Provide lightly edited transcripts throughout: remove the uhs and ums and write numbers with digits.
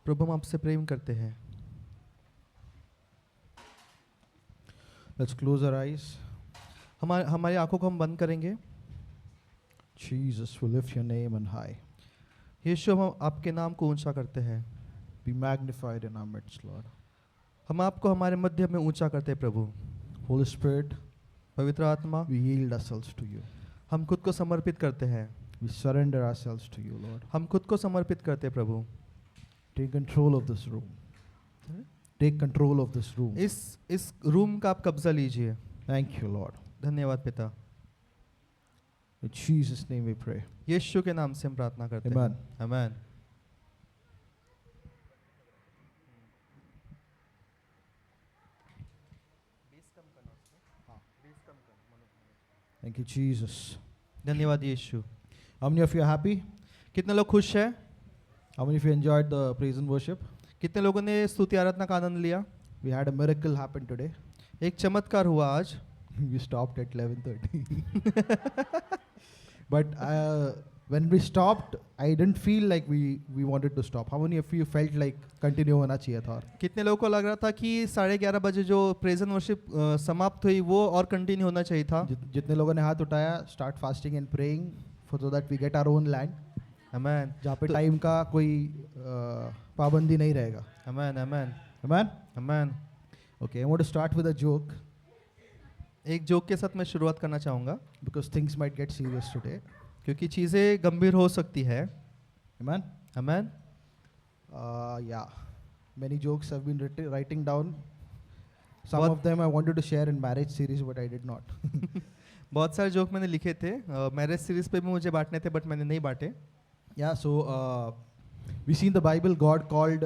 प्रभु हम आपसे प्रेम करते हैं। Let's close our eyes. हमारी आंखों को हम बंद करेंगे। Jesus, we lift your name on high. यीशु हम आपके नाम को ऊंचा करते हैं। Be magnified in our midst, Lord. हम आपको हमारे मध्य में ऊंचा करते हैं प्रभु। Holy Spirit, पवित्र आत्मा, we yield ourselves to you. हम खुद को समर्पित करते हैं। We surrender ourselves to you, Lord. हम खुद को समर्पित करते हैं प्रभु। Take control of this room. Take control of this room. इस रूम का आप कब्जा लीजिए। Thank you, Lord. धन्यवाद पिता। In Jesus' name we pray. यीशु के नाम से हम प्रार्थना करते हैं। Amen. आमीन। Thank you, Jesus. धन्यवाद यीशु। How many of you are happy? कितने लोग खुश हैं? How many of you enjoyed the praise and worship? कितने लोगों ने स्तुति आराधना का आनंद लिया? We had a miracle happen today. एक चमत्कार हुआ आज। We stopped at 11:30. But when we stopped, I didn't feel like we wanted to stop. How many of you felt like continue होना चाहिए था? कितने लोगों को लग रहा था कि 11:30 बजे जो प्रेज एंड वर्शिप समाप्त हुई वो और कंटिन्यू होना चाहिए था? जितने लोगों ने हाथ उठाया, start fasting and praying so that we get our own land. आमीन। जहाँ पे टाइम का कोई पाबंदी नहीं रहेगा. आमीन आमीन Amen? आमीन। Okay, I want to start with a joke एक जोक के साथ मैं शुरुआत करना चाहूँगा because things might get serious today. क्योंकि चीज़ें गंभीर हो सकती है। Amen? आमीन। Yeah. Many jokes have been writing down. Some बहुत- of them I wanted to share in marriage series, but I did not. बहुत सारे जोक मैंने लिखे थे, मैरिज सीरीज पे भी मुझे बांटने थे बट मैंने नहीं बांटे। Yeah, so we see in the Bible God called,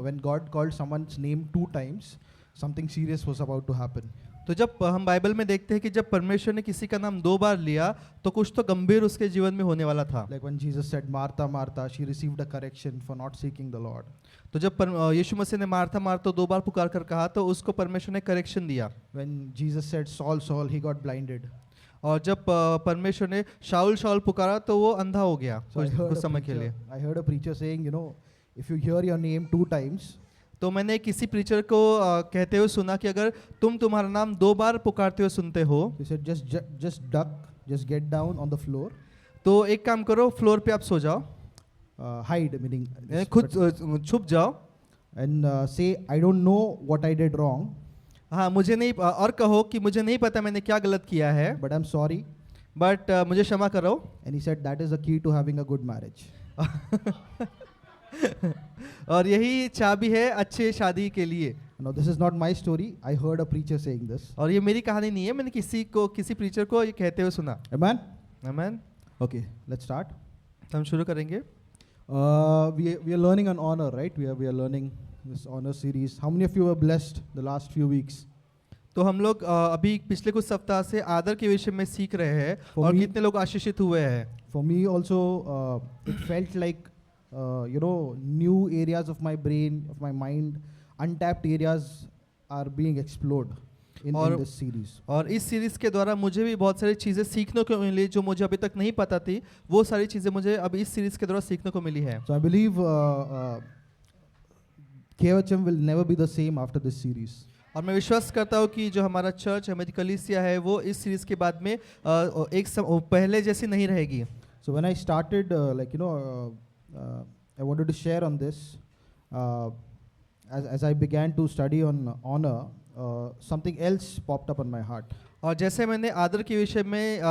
when God called someone's name 2 times, something serious was about to happen. तो जब हम बाइबल में देखते हैं कि जब परमेश्वर ने किसी का नाम 2 बार लिया तो कुछ तो गंभीर उसके जीवन में होने वाला था। Like when Jesus said, Martha, Martha, she received a correction for not seeking the Lord. तो जब यीशु मसीह ने मार्था मार्था 2 बार पुकार कर कहा तो उसको परमेश्वर ने करेक्शन दिया। When Jesus said, Saul, Saul, he got blinded. और जब परमेश्वर ने शाऊल शाऊल पुकारा तो वो अंधा हो गया So कुछ समय के लिए। I heard a preacher saying, if you hear your name 2 times, तो मैंने किसी प्रीचर को कहते हुए सुना कि अगर तुम्हारा नाम 2 बार पुकारते हुए सुनते हो he said, just duck, just get down on the floor, तो एक काम करो, फ्लोर पे आप सो जाओ, hide, meaning खुद छुप जाओ, and say, I don't know what I did wrong, हाँ मुझे नहीं, और कहो कि मुझे नहीं पता मैंने क्या गलत किया है but I'm sorry. बट मुझे क्षमा करो। And he said, that is the key to having a good marriage. और यही चाबी है अच्छे शादी के लिए। Now, this is not my story. I heard a preacher saying this. और ये मेरी कहानी नहीं है, मैंने किसी प्रीचर को ये कहते हुए सुना। Amen? आमीन। Okay, let's start. तो हम शुरू करेंगे। We are learning on honor, right? We are learning this honor series. How many of you were blessed the last few weeks? तो हम लोग अभी पिछले कुछ सप्ताह से आदर के विषय में सीख रहे हैं For और me- कितने लोग आशीषित हुए हैं। For me also, it felt like, new areas of my brain, of my mind, untapped areas are being explored in this series. और इस सीरीज के द्वारा मुझे भी बहुत सारी चीज़ें सीखने को मिली जो मुझे अभी तक नहीं पता थी, वो सारी चीज़ें मुझे अब इस सीरीज के द्वारा सीखने को मिली है। So I believe KFHM will never be the same after this series. और मैं विश्वास करता हूँ कि जो हमारा चर्च हमारी कलीसिया है वो इस सीरीज के बाद में पहले जैसी नहीं रहेगी। So when I started, I wanted to share on this. As I began to study on honor, something else popped up on my heart. और जैसे मैंने आदर के विषय में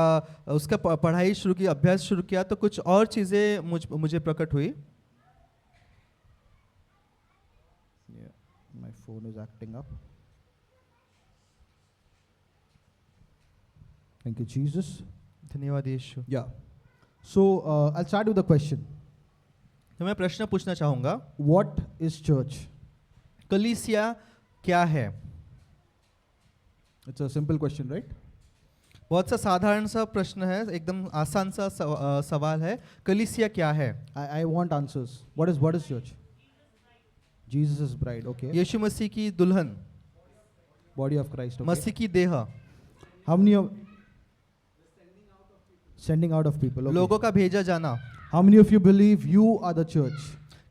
उसका पढ़ाई शुरू की, अभ्यास शुरू किया तो कुछ और चीज़ें मुझे प्रकट हुई। Yeah, my phone is acting up. Thank you, Jesus. धन्यवाद यीशु। Yeah. So I'll start with a question. तो मैं प्रश्न पूछना चाहूँगा, What is church? कलीसिया क्या है? It's a simple question, right? बहुत सा साधारण सा प्रश्न है, एकदम आसान सा सवाल है, कलीसिया क्या है? I want answers. What is church? Jesus' bride. Okay. यीशु मसीह की दुल्हन, Body of Christ. Okay. मसीह की देह, How many of sending out of people? Okay. लोगों का भेजा जाना। How many of you believe you are the church?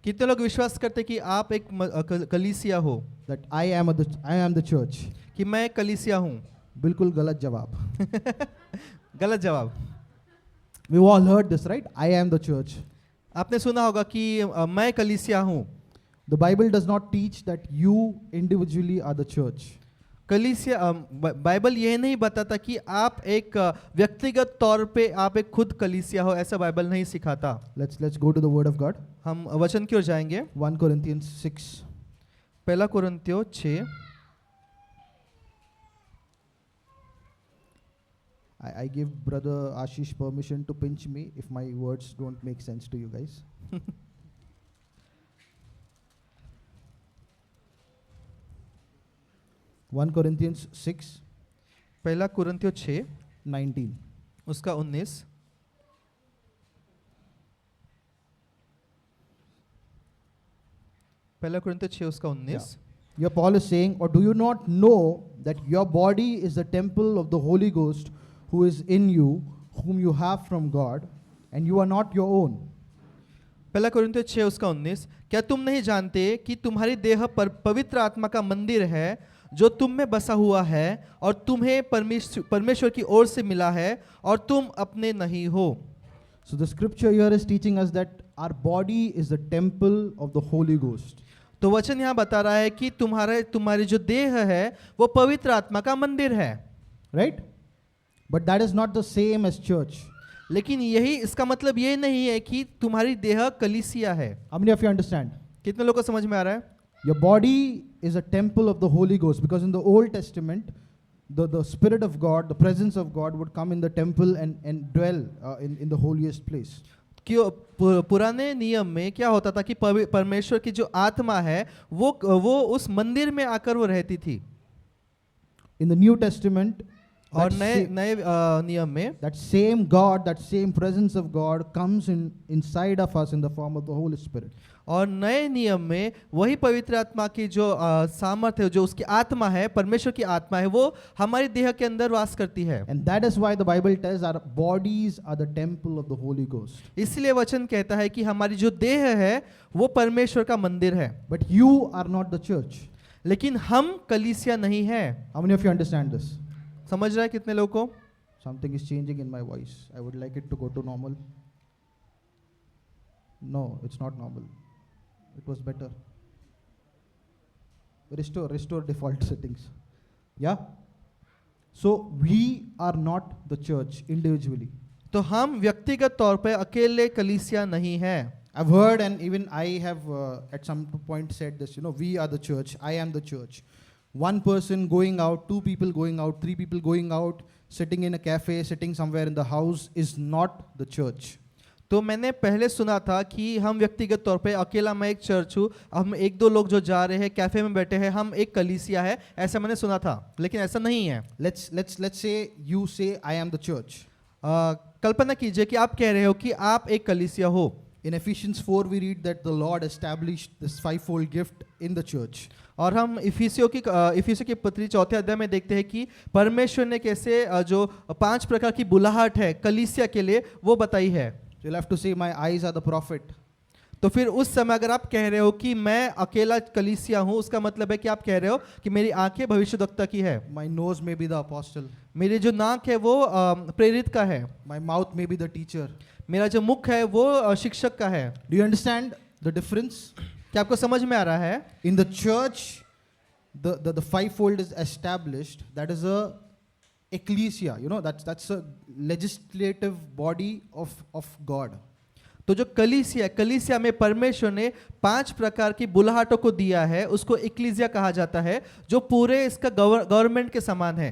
कितने लोग विश्वास करते कि आप एक कलीसिया हो, that I am the church? कि मैं कलीसिया हूँ? बिल्कुल गलत जवाब. गलत जवाब. We've all heard this, right? I am the church. आपने सुना होगा कि मैं कलीसिया हूँ. The Bible does not teach that you individually are the church. कलीसिया बाइबल यह नहीं बताता कि आप एक व्यक्तिगत तौर पे आप एक खुद कलीसिया हो, ऐसा बाइबल नहीं सिखाता. Let's go to the word of God. हम वचन की ओर जाएंगे. 1 Corinthians 6. पहला कुरिन्थियों 6. I give brother Ashish permission to pinch me if my words don't make sense to you guys. 1 Corinthians 6, पहला कुरिन्थियों 6 19. उसका 19. पहला कुरिन्थियों 6 उसका 19. Here Paul is saying, or do you not know that your body is the temple of the Holy Ghost who is in you, whom you have from God, and you are not your own? पहला कुरिन्थियों 6 उसका 19. क्या तुम नहीं जानते कि तुम्हारी देह पर पवित्र आत्मा का मंदिर है जो तुम में बसा हुआ है और तुम्हें परमेश्वर की ओर से मिला है और तुम अपने नहीं हो. So the scripture here is teaching us that our body is the temple of the Holy Ghost. तो वचन यहाँ बता रहा है कि तुम्हारी जो देह है वो पवित्र आत्मा का मंदिर है. Right? But that is not the same as church. लेकिन यही इसका मतलब ये नहीं है कि तुम्हारी देह कलीसिया है. How many of you understand? कितने लोगों को समझ में आ रहा है? Your body is a temple of the Holy Ghost, because in the Old Testament, the Spirit of God, the presence of God would come in the temple and dwell in the holiest place. क्यों पुराने नियम में क्या होता था कि परमेश्वर की जो आत्मा है वो उस मंदिर में आकर वो रहती थी. In the New Testament, और नए नियम में that same God, that same presence of God comes inside of us in the form of the Holy Spirit. और नए नियम में वही पवित्र आत्मा की जो सामर्थ्य है, जो उसकी आत्मा है, परमेश्वर की आत्मा है, वो हमारी देह के अंदर वास करती है. And that is why the Bible tells our bodies are the temple of the Holy Ghost. इसलिए वचन कहता है कि हमारी जो देह है वो परमेश्वर का मंदिर है. But you are not the church. लेकिन हम कलीसिया नहीं है. How many of you understand this? समझ रहा है कितने लोगों को? Something is changing in my voice. I would like it to go to normal. No, it's not normal. It was better. Restore default settings. Yeah? So we are not the church individually. तो हम व्यक्तिगत तौर पे अकेले कलीसिया नहीं है. I've heard, and even I have at some point said this, we are the church, I am the church. One person going out, two people going out, three people going out, sitting in a cafe, sitting somewhere in the house is not the church. तो मैंने पहले सुना था कि हम व्यक्तिगत तौर पे अकेला मैं एक चर्च हूँ, हम एक दो लोग जो जा रहे हैं कैफे में बैठे हैं, हम एक कलीसिया है, ऐसा मैंने सुना था, लेकिन ऐसा नहीं है. Let's say you say I am the church. कल्पना कीजिए कि आप कह रहे हो कि आप एक कलीसिया हो. In Ephesians 4 we read that the Lord established this fivefold gift in the church. और हम इफिसियों की पत्री 4 अध्याय में देखते हैं कि परमेश्वर ने कैसे जो 5 प्रकार की बुलाहट है कलीसिया के लिए वो बताई है. You'll have to say my eyes are the prophet. तो फिर उस समय अगर आप कह रहे हो कि मैं अकेला कलीसिया हूँ, उसका मतलब है कि आप कह रहे हो कि मेरी आंखें भविष्यद्वक्ता की है. My nose may be the apostle. मेरी जो नाक है वो प्रेरित का है. My mouth may be the teacher. मेरा जो मुख है वो शिक्षक का है. Do you understand the difference? क्या आपको समझ में आ रहा है? In the church, the fivefold is established. That is a ecclesia. That's a legislative body of God. तो जो कलीसिया में परमेश्वर ने 5 प्रकार की बुलाहटों को दिया है, उसको इक्लीसिया कहा जाता है, जो पूरे इसका गवर्नमेंट के समान है.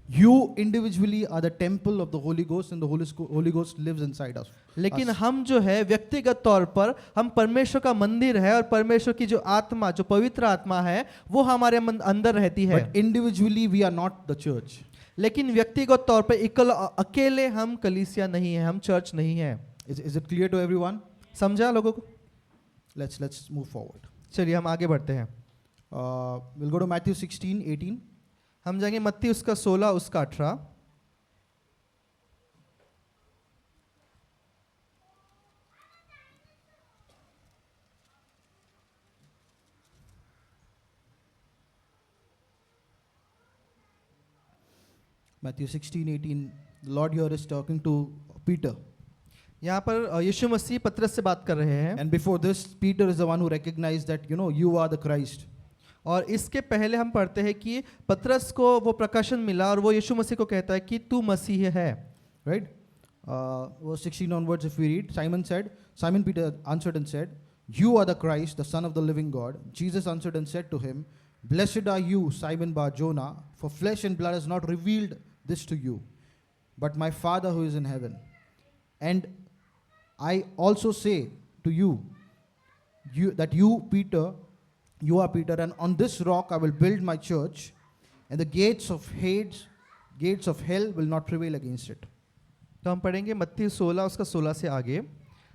You individually are the temple of the Holy Ghost, and the Holy Ghost lives inside us. लेकिन हम जो है व्यक्तिगत तौर पर हम परमेश्वर का मंदिर है और परमेश्वर की जो आत्मा, जो पवित्र आत्मा है, वो हमारे अंदर रहती है. But individually we are not the church. लेकिन व्यक्तिगत तौर पर अकेले हम कलीसिया नहीं है, हम चर्च नहीं है. Is it clear to everyone? समझा लोगों को? Let's move forward. चलिए हम आगे बढ़ते हैं. We'll go to Matthew 16:18. हम जाएंगे मत्ती उसका 16 उसका 18. Matthew 16:18, the Lord here is talking to Peter. यहाँ पर यीशु मसीह पतरस से बात कर रहे हैं, And before this, Peter is the one who recognized that, you are the Christ. और इसके पहले हम पढ़ते हैं कि पतरस को वो प्रकाशन मिला और वो यीशु मसीह को कहता है कि तू मसीह है. Right? Verse 16 onwards, if we read, Simon Peter answered and said, "You are the Christ, the Son of the living God." Jesus answered and said to him, "Blessed are you, Simon Bar Jonah, for flesh and blood has not revealed this to you, but my Father who is in heaven. And I also say to you, that you, Peter, you are Peter, and on this rock I will build my church, and the gates of hell will not prevail against it." तो हम पढ़ेंगे मत्ती 16 उसका 16 से आगे.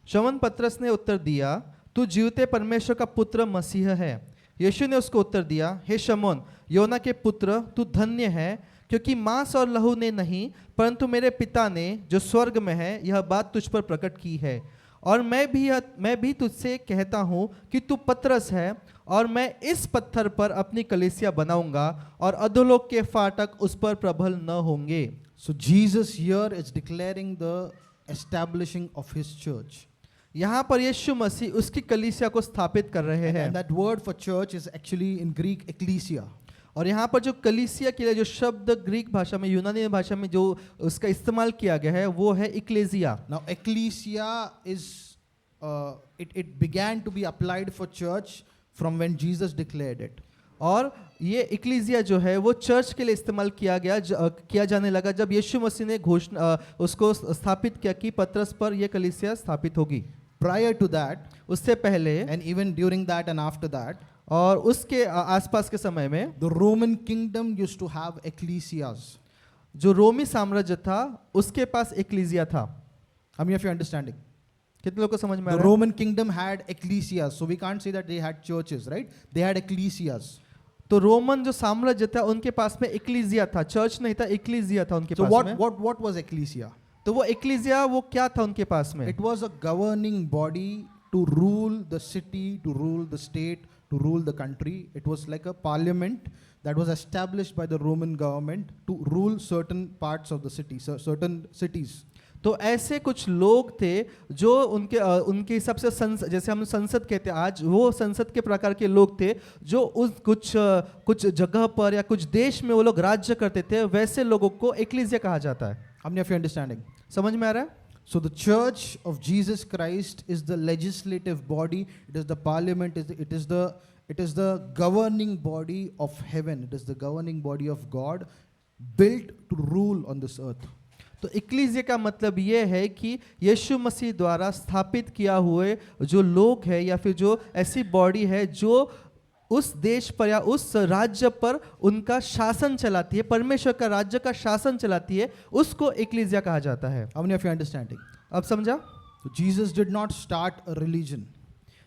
शमौन पतरस ने उत्तर दिया, तू जीवते परमेश्वर का पुत्र मसीह है. यीशु ने उसको उत्तर दिया, हे शमौन, योना के पुत्र, तू धन्य है, क्योंकि मांस और लहू ने नहीं परंतु मेरे पिता ने जो स्वर्ग में है यह बात तुझ पर प्रकट की है. और मैं भी तुझसे कहता हूँ कि तू पतरस है, और मैं इस पत्थर पर अपनी कलीसिया बनाऊंगा, और अधोलोक के फाटक उस पर प्रबल न होंगे. So Jesus here is declaring the establishing of his church. यहाँ पर यीशु मसीह उसकी कलीसिया को स्थापित कर रहे हैं. And that word for church is actually in Greek ecclesia. और यहाँ पर जो कलीसिया के लिए जो शब्द ग्रीक भाषा में, यूनानी भाषा में जो उसका इस्तेमाल किया गया है वो है इक्लेसिया. Now ecclesia is it began to be applied for church from when Jesus declared it. और ये इक्लेसिया जो है वो चर्च के लिए इस्तेमाल किया जाने लगा जब यीशु मसीह ने घोषणा उसको स्थापित किया कि पतरस पर यह कलीसिया स्थापित होगी. Prior to that, उससे पहले and even during that and after that, और उसके आसपास के समय में the Roman kingdom used to have ecclesias. जो रोमी साम्राज्य था उसके पास इक्लेसिया था. How many of you are understanding? कितने लोगों को समझ में आ The रहा है? Roman kingdom had ecclesias, so we can't say that they had churches, right? They had ecclesias. तो रोमन जो साम्राज्य था उनके पास में इक्लेसिया था, चर्च नहीं था, इक्लेसिया था उनके So पास में. what was ecclesia? तो वो इक्लेसिया वो क्या था उनके पास में? It was a governing body to rule the city, to rule the state, to rule the country. It was like a parliament that was established by the Roman government to rule certain parts of the city, certain cities. तो ऐसे कुछ लोग थे जो उनके हिसाब से जैसे हम संसद कहते हैं आज, वो संसद के प्रकार के लोग थे जो उस कुछ जगह पर या कुछ देश में वो लोग राज्य करते थे. वैसे लोगों को एक्लीसिया कहा जाता है. How many of you are understanding? समझ में आ रहा है? So the church of Jesus Christ is the legislative body. It is the parliament. It is the governing body of heaven. It is the governing body of God, built to rule on this earth. तो इक्लीसिया का मतलब ये है कि यीशु मसीह द्वारा स्थापित किया हुए जो लोग हैं या फिर जो ऐसी बॉडी है जो उस देश पर या उस राज्य पर उनका शासन चलाती है, परमेश्वर का राज्य का शासन चलाती है, उसको इक्लीसिया कहा जाता है. How many of you are understanding? अब समझा? So Jesus did not start a religion.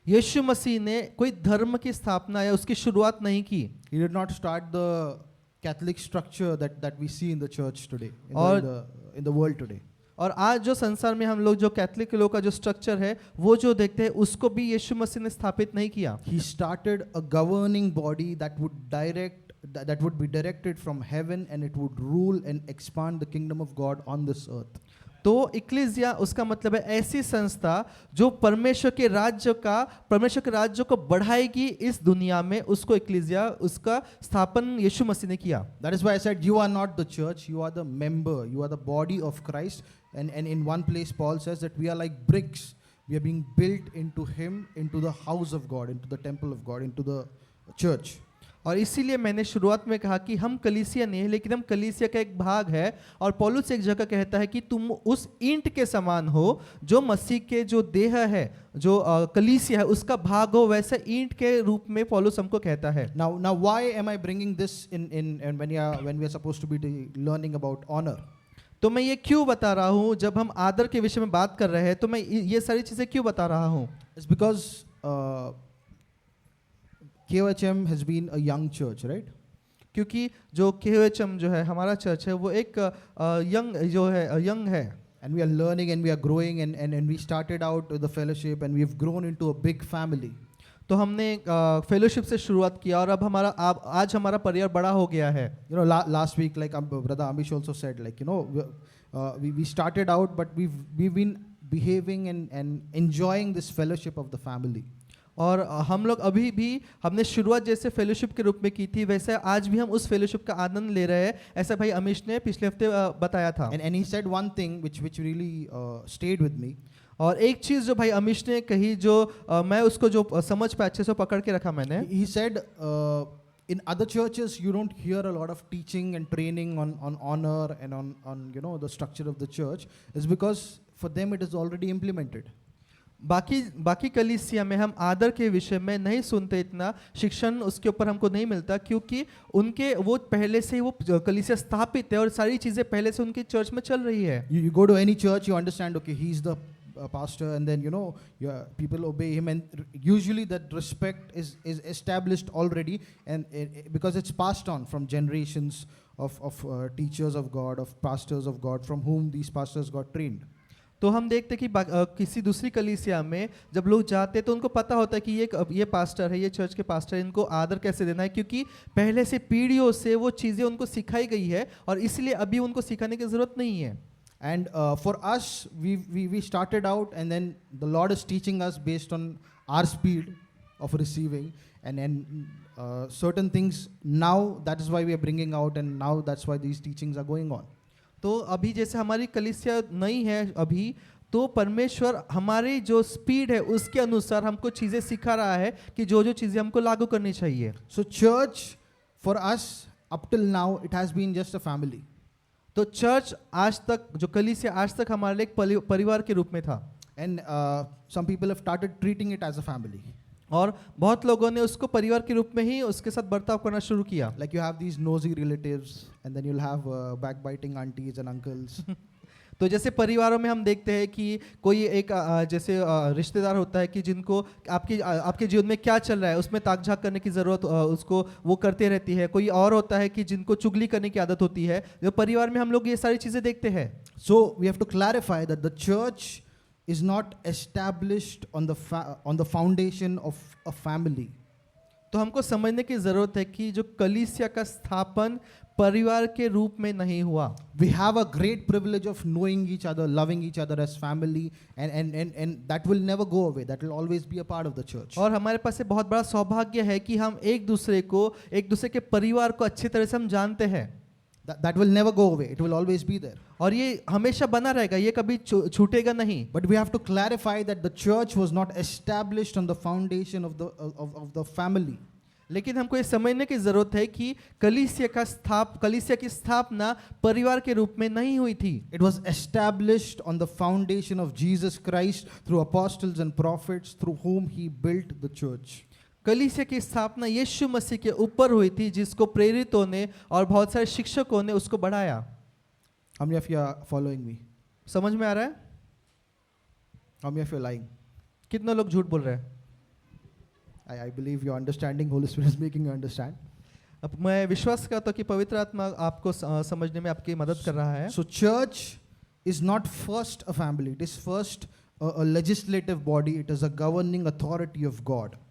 यीशु मसीह ने कोई धर्म की स्थापना या उसकी शुरुआत नहीं की. He did not start the Catholic structure that we see in the church today, in the world today. और आज जो संसार में हम लोग जो कैथलिक लोगों का जो स्ट्रक्चर है वो जो देखते हैं उसको भी यीशु मसीह ने स्थापित नहीं किया. He started a governing body that would be directed from heaven, and it would rule and expand the kingdom of God on this earth. तो इक्लेसिया उसका मतलब है ऐसी संस्था जो परमेश्वर के राज्य को बढ़ाएगी इस दुनिया में, उसको इक्लेसिया, उसका स्थापन यीशु मसीह ने किया. That is why I said you are not the church, you are the member, you are the body of Christ. And in one place Paul says that we are like bricks. We are being built into him, into the house of God, into the temple of God, into the church. और इसीलिए मैंने शुरुआत में कहा कि हम कलीसिया नहीं है लेकिन हम कलीसिया का एक भाग है. और पौलुस एक जगह कहता है कि तुम उस ईंट के समान हो जो मसीह के जो देह है, जो कलीसिया है उसका भाग हो, वैसे ईंट के रूप में पौलुस हमको कहता है. Now why am I bringing this in when we are supposed to be learning about honor? तो मैं ये क्यों बता रहा हूँ, जब हम आदर के विषय में बात कर रहे हैं तो मैं ये सारी चीजें क्यों बता रहा हूँ? It's because KOHM has been a young church, right? क्योंकि जो KOHM जो है हमारा चर्च है वो एक यंग है. And we are learning and we are growing and we started out with the fellowship and we've grown into a big family. तो हमने फेलोशिप से शुरुआत किया और अब आज हमारा परिवार बड़ा हो गया है. You know, last week, like Brother Amish also said, like, you know, we started out, but we've been behaving and enjoying this fellowship of the family. और हम लोग अभी भी हमने शुरुआत जैसे फेलोशिप के रूप में की थी वैसे आज भी हम उस फेलोशिप का आनंद ले रहे हैं, ऐसा भाई अमीश ने पिछले हफ्ते बताया था. And he said one thing which really stayed with me. और एक चीज जो भाई अमीश ने कही जो मैं उसको जो समझ पे अच्छे से पकड़ के रखा मैंने. He said, in other churches you don't hear a lot of teaching and training on honor and on you know the structure of the church. Is because for them it is already implemented. बाकी कलीसिया में हम आदर के विषय में नहीं सुनते, इतना शिक्षण उसके ऊपर हमको नहीं मिलता क्योंकि उनके वो पहले से ही वो कलीसिया स्थापित है और सारी चीजें पहले से उनके चर्च में चल रही है. You go to any church, you understand, okay, he's the pastor, and then you know people obey him, and usually that respect is established already, and because it's passed on from generations of teachers of God, of pastors of God, from whom these pastors got trained. तो हम देखते कि किसी दूसरी कलीसिया में जब लोग जाते हैं तो उनको पता होता है कि ये पास्टर है, ये चर्च के पास्टर है, इनको आदर कैसे देना है क्योंकि पहले से पीढ़ियों से वो चीज़ें उनको सिखाई गई है और इसलिए अभी उनको सिखाने की ज़रूरत नहीं है. And for us, we started out, and then the Lord is teaching us based on our speed of receiving, and certain things now, that is why we are bringing out, and now that's why these teachings are going on. तो अभी जैसे हमारी कलीसिया नई है अभी, तो परमेश्वर हमारी जो स्पीड है उसके अनुसार हमको चीज़ें सिखा रहा है कि जो चीज़ें हमको लागू करनी चाहिए. So church for us up till now, it has been just a family. तो चर्च आज तक जो कलीसिया आज तक हमारे लिए एक परिवार के रूप में था. And some people have started treating it as a family. और बहुत लोगों ने उसको परिवार के रूप में ही उसके साथ बर्ताव करना शुरू किया. Like you have these nosy relatives, and then you'll have backbiting aunties and uncles. तो जैसे परिवारों में हम देखते हैं कि कोई एक जैसे रिश्तेदार होता है कि जिनको आपके जीवन में क्या चल रहा है उसमें ताक झाक करने की ज़रूरत उसको वो करते रहती है. कोई और होता है कि जिनको चुगली करने की आदत होती है. जो परिवार में हम लोग ये सारी चीज़ें देखते हैं. So we have to clarify that the church is not established on the foundation of a family. तो हमको समझने की ज़रूरत है कि जो कलीसिया का स्थापन परिवार के रूप में नहीं हुआ. We have a great privilege of knowing each other, loving each other as family, and that will never go away. That will always be a part of the church. और हमारे पास ये बहुत बड़ा सौभाग्य है कि हम एक दूसरे के परिवार को अच्छी तरह से हम जानते हैं. That will never go away. It will always be there. और ये हमेशा बना रहेगा, ये कभी छूटेगा नहीं. But we have to clarify that the church was not established on the foundation of the family. लेकिन हमको ये समझने की जरूरत है कि कलीसिया की स्थापना परिवार के रूप में नहीं हुई थी. It was established on the foundation of Jesus Christ through apostles and prophets, through whom he built the church. कलीसिया की स्थापना यीशु मसीह के ऊपर हुई थी जिसको प्रेरितों ने और बहुत सारे शिक्षकों ने उसको बढ़ाया. How many of you are following me? समझ में आ रहा है? How many of you are lying? कितने लोग झूठ बोल रहे हैं? I believe you're understanding. Holy Spirit is making you understand. अब मैं विश्वास करता हूँ कि पवित्र आत्मा आपको समझने में आपकी मदद कर रहा है. So church is not first a family. It is first a legislative body. It is a governing authority of God.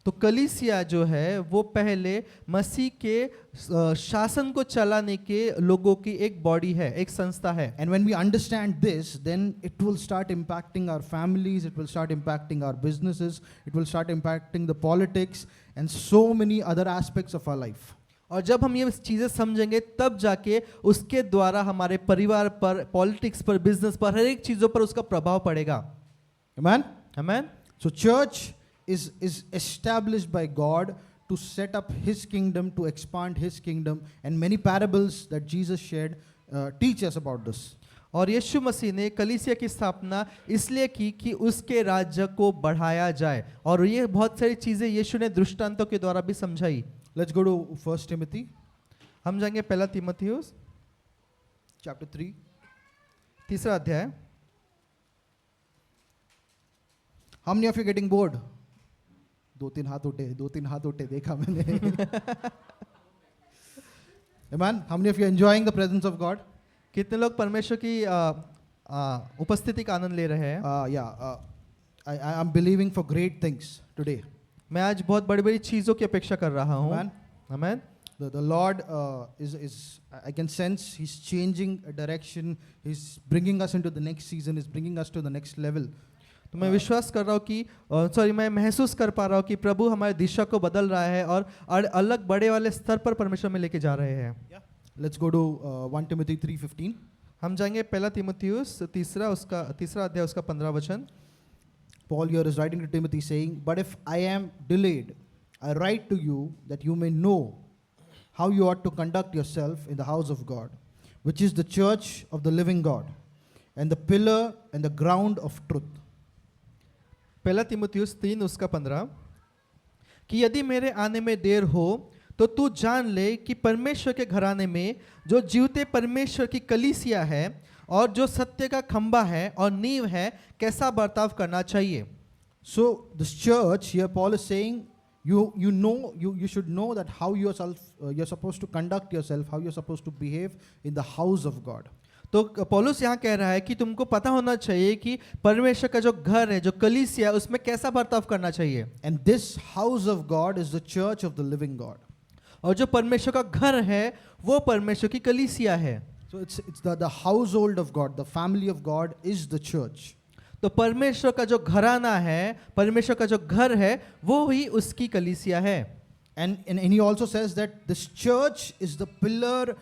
तो कलीसिया जो है वो पहले मसीह के शासन को चलाने के लोगों की एक बॉडी है, एक संस्था है. And when we understand this, then it will start impacting our families, it will start impacting our businesses, it will start impacting the politics and so many other aspects of our life. और जब हम ये चीज़ें समझेंगे तब जाके उसके द्वारा हमारे परिवार पर, पॉलिटिक्स पर, बिजनेस पर, हर एक चीज़ों पर उसका प्रभाव पड़ेगा. Amen? Amen? So church is established by God to set up his kingdom, to expand his kingdom, and many parables that Jesus shared teach us about this. और यीशु मसीह ने कलीसिया की स्थापना इसलिए की कि उसके राज्य को बढ़ाया जाए और ये बहुत सारी चीजें यीशु ने दृष्टांतों के द्वारा भी समझाई. Let's go to 1 Timothy. हम जाएंगे पहला तीमुथियुस chapter 3. तीसरा अध्याय. How many of you are getting bored? दो तीन हाथ उठे देखा मैंने. Amen. How many of you are enjoying the presence of God? कितने लोग परमेश्वर की उपस्थिति का आनंद ले रहे हैं? I am believing for great things today. मैं आज बहुत बड़ी बड़ी चीजों की अपेक्षा कर रहा हूँ. Amen. Amen. The Lord is I can sense He's changing a direction. He's bringing us into the next season. He's bringing us to the next level. तो मैं विश्वास कर रहा हूँ कि मैं महसूस कर पा रहा हूँ कि प्रभु हमारी दिशा को बदल रहा है और अलग बड़े वाले स्तर पर परमेश्वर में लेके जा रहे हैं. Yeah. Let's go to 1 Timothy 3:15. हम जाएंगे पहला तीमुथियुस तीसरा अध्याय उसका 15 वचन. Paul here is writing to Timothy saying, "But if I am delayed, I write to you that you may know how you ought to conduct yourself in the house of God, which is the church of the living God, and the pillar and the ground of truth." पहला तीमुथियुस 3 उसका 15 कि यदि मेरे आने में देर हो तो तू जान ले कि परमेश्वर के घराने में जो जीवते परमेश्वर की कलीसिया है और जो सत्य का खंबा है और नींव है कैसा बर्ताव करना चाहिए. So this church here, Paul is saying, you should know that how you're supposed to conduct yourself, how you're supposed to behave in the house of God. तो पौलुस यहाँ कह रहा है कि तुमको पता होना चाहिए कि परमेश्वर का जो घर है, जो कलीसिया है, उसमें कैसा बर्ताव करना चाहिए. And this house of God is the church of the living God. और जो परमेश्वर का घर है वो परमेश्वर की कलीसिया है. So it's the household of God, the family of God is the church. तो परमेश्वर का जो घराना है, परमेश्वर का जो घर है, वो ही उसकी कलीसिया है. And he also says that this church is the pillar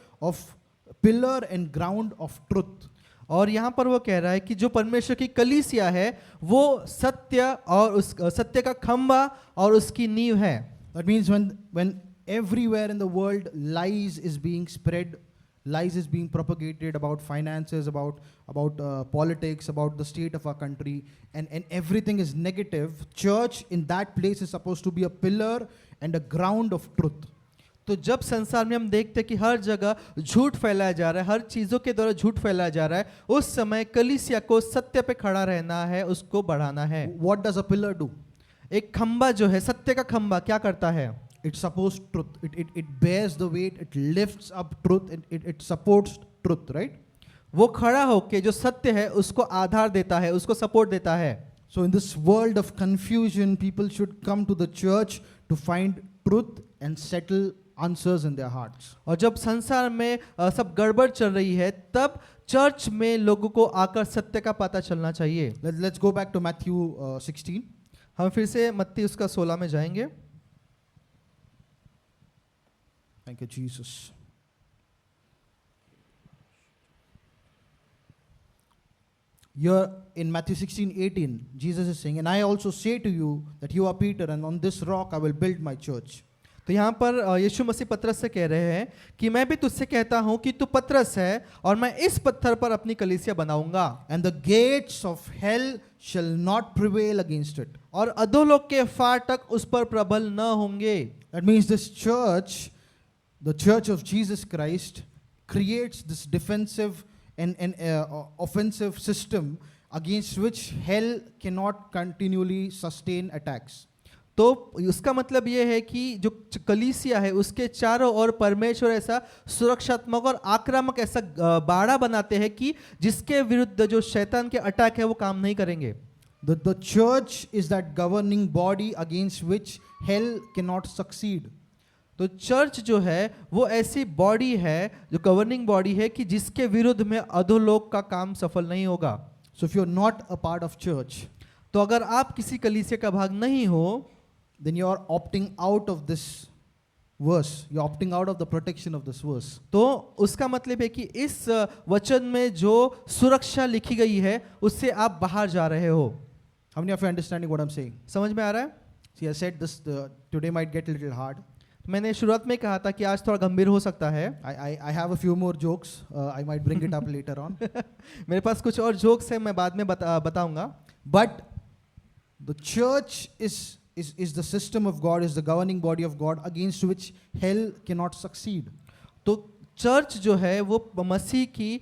and ground of truth. और यहाँ पर वो कह रहा है कि जो परमेश्वर की कलीसिया है वो सत्य और उस सत्य का खंबा और उसकी नींव है. That means when everywhere in the world lies is being spread, lies is being propagated about finances, about politics, about the state of our country, and everything is negative, church in that place is supposed to be a pillar and a ground of truth. तो जब संसार में हम देखते हैं कि हर जगह झूठ फैलाया जा रहा है, हर चीज़ों के द्वारा झूठ फैलाया जा रहा है, उस समय कलीसिया को सत्य पे खड़ा रहना है, उसको बढ़ाना है. What does a pillar do? एक खंबा जो है, सत्य का खंबा क्या करता है? It supports truth. It bears the weight. It lifts up truth. It supports truth, right? वो खड़ा होके जो सत्य है उसको आधार देता है, उसको सपोर्ट देता है. So in this world of confusion, people should come to the church to find truth and settle answers in their hearts. और जब संसार में सब गड़बड़ चल रही है तब चर्च में लोगों को आकर सत्य का पता चलना चाहिए. Let's go back to Matthew 16. हम फिर से मत्ती उसका 16 में जाएंगे. Thank you, Jesus. Here in Matthew 16:18, Jesus is saying, "And I also say to you that you are Peter, and on this rock I will build my church." तो यहाँ पर यीशु मसीह पतरस से कह रहे हैं कि मैं भी तुझसे कहता हूँ कि तू पतरस है और मैं इस पत्थर पर अपनी कलीसिया बनाऊंगा. And the gates of hell shall not prevail against it. और अधोलोक के फाटक उस पर प्रबल न होंगे. That means this church, the church of Jesus Christ, creates this defensive and offensive system against which hell cannot continually sustain attacks. तो उसका मतलब ये है कि जो कलीसिया है उसके चारों ओर परमेश्वर ऐसा सुरक्षात्मक और आक्रामक ऐसा बाड़ा बनाते हैं कि जिसके विरुद्ध जो शैतान के अटैक है वो काम नहीं करेंगे. The church is that governing body against which hell cannot succeed. तो चर्च जो है वो ऐसी बॉडी है, जो गवर्निंग बॉडी है कि जिसके विरुद्ध में अधोलोक का काम सफल नहीं होगा. So if you're not a part of church, तो अगर आप किसी कलीसिया का भाग नहीं हो then you are opting out of this verse. You're opting out of the protection of this verse. तो उसका मतलब है कि इस वचन में जो सुरक्षा लिखी गई है उससे आप बाहर जा रहे हो. How many of you are understanding what I'm saying? समझ में आ रहा है? See, I said this today might get a little hard. मैंने शुरुआत में कहा था कि आज थोड़ा गंभीर हो सकता है. I have a few more jokes. I might bring it up later on. मेरे पास कुछ और जोक्स है, मैं बाद में बताऊंगा. But the church is the system of God, is the governing body of God against which hell cannot succeed. तो church जो है वो मसीह की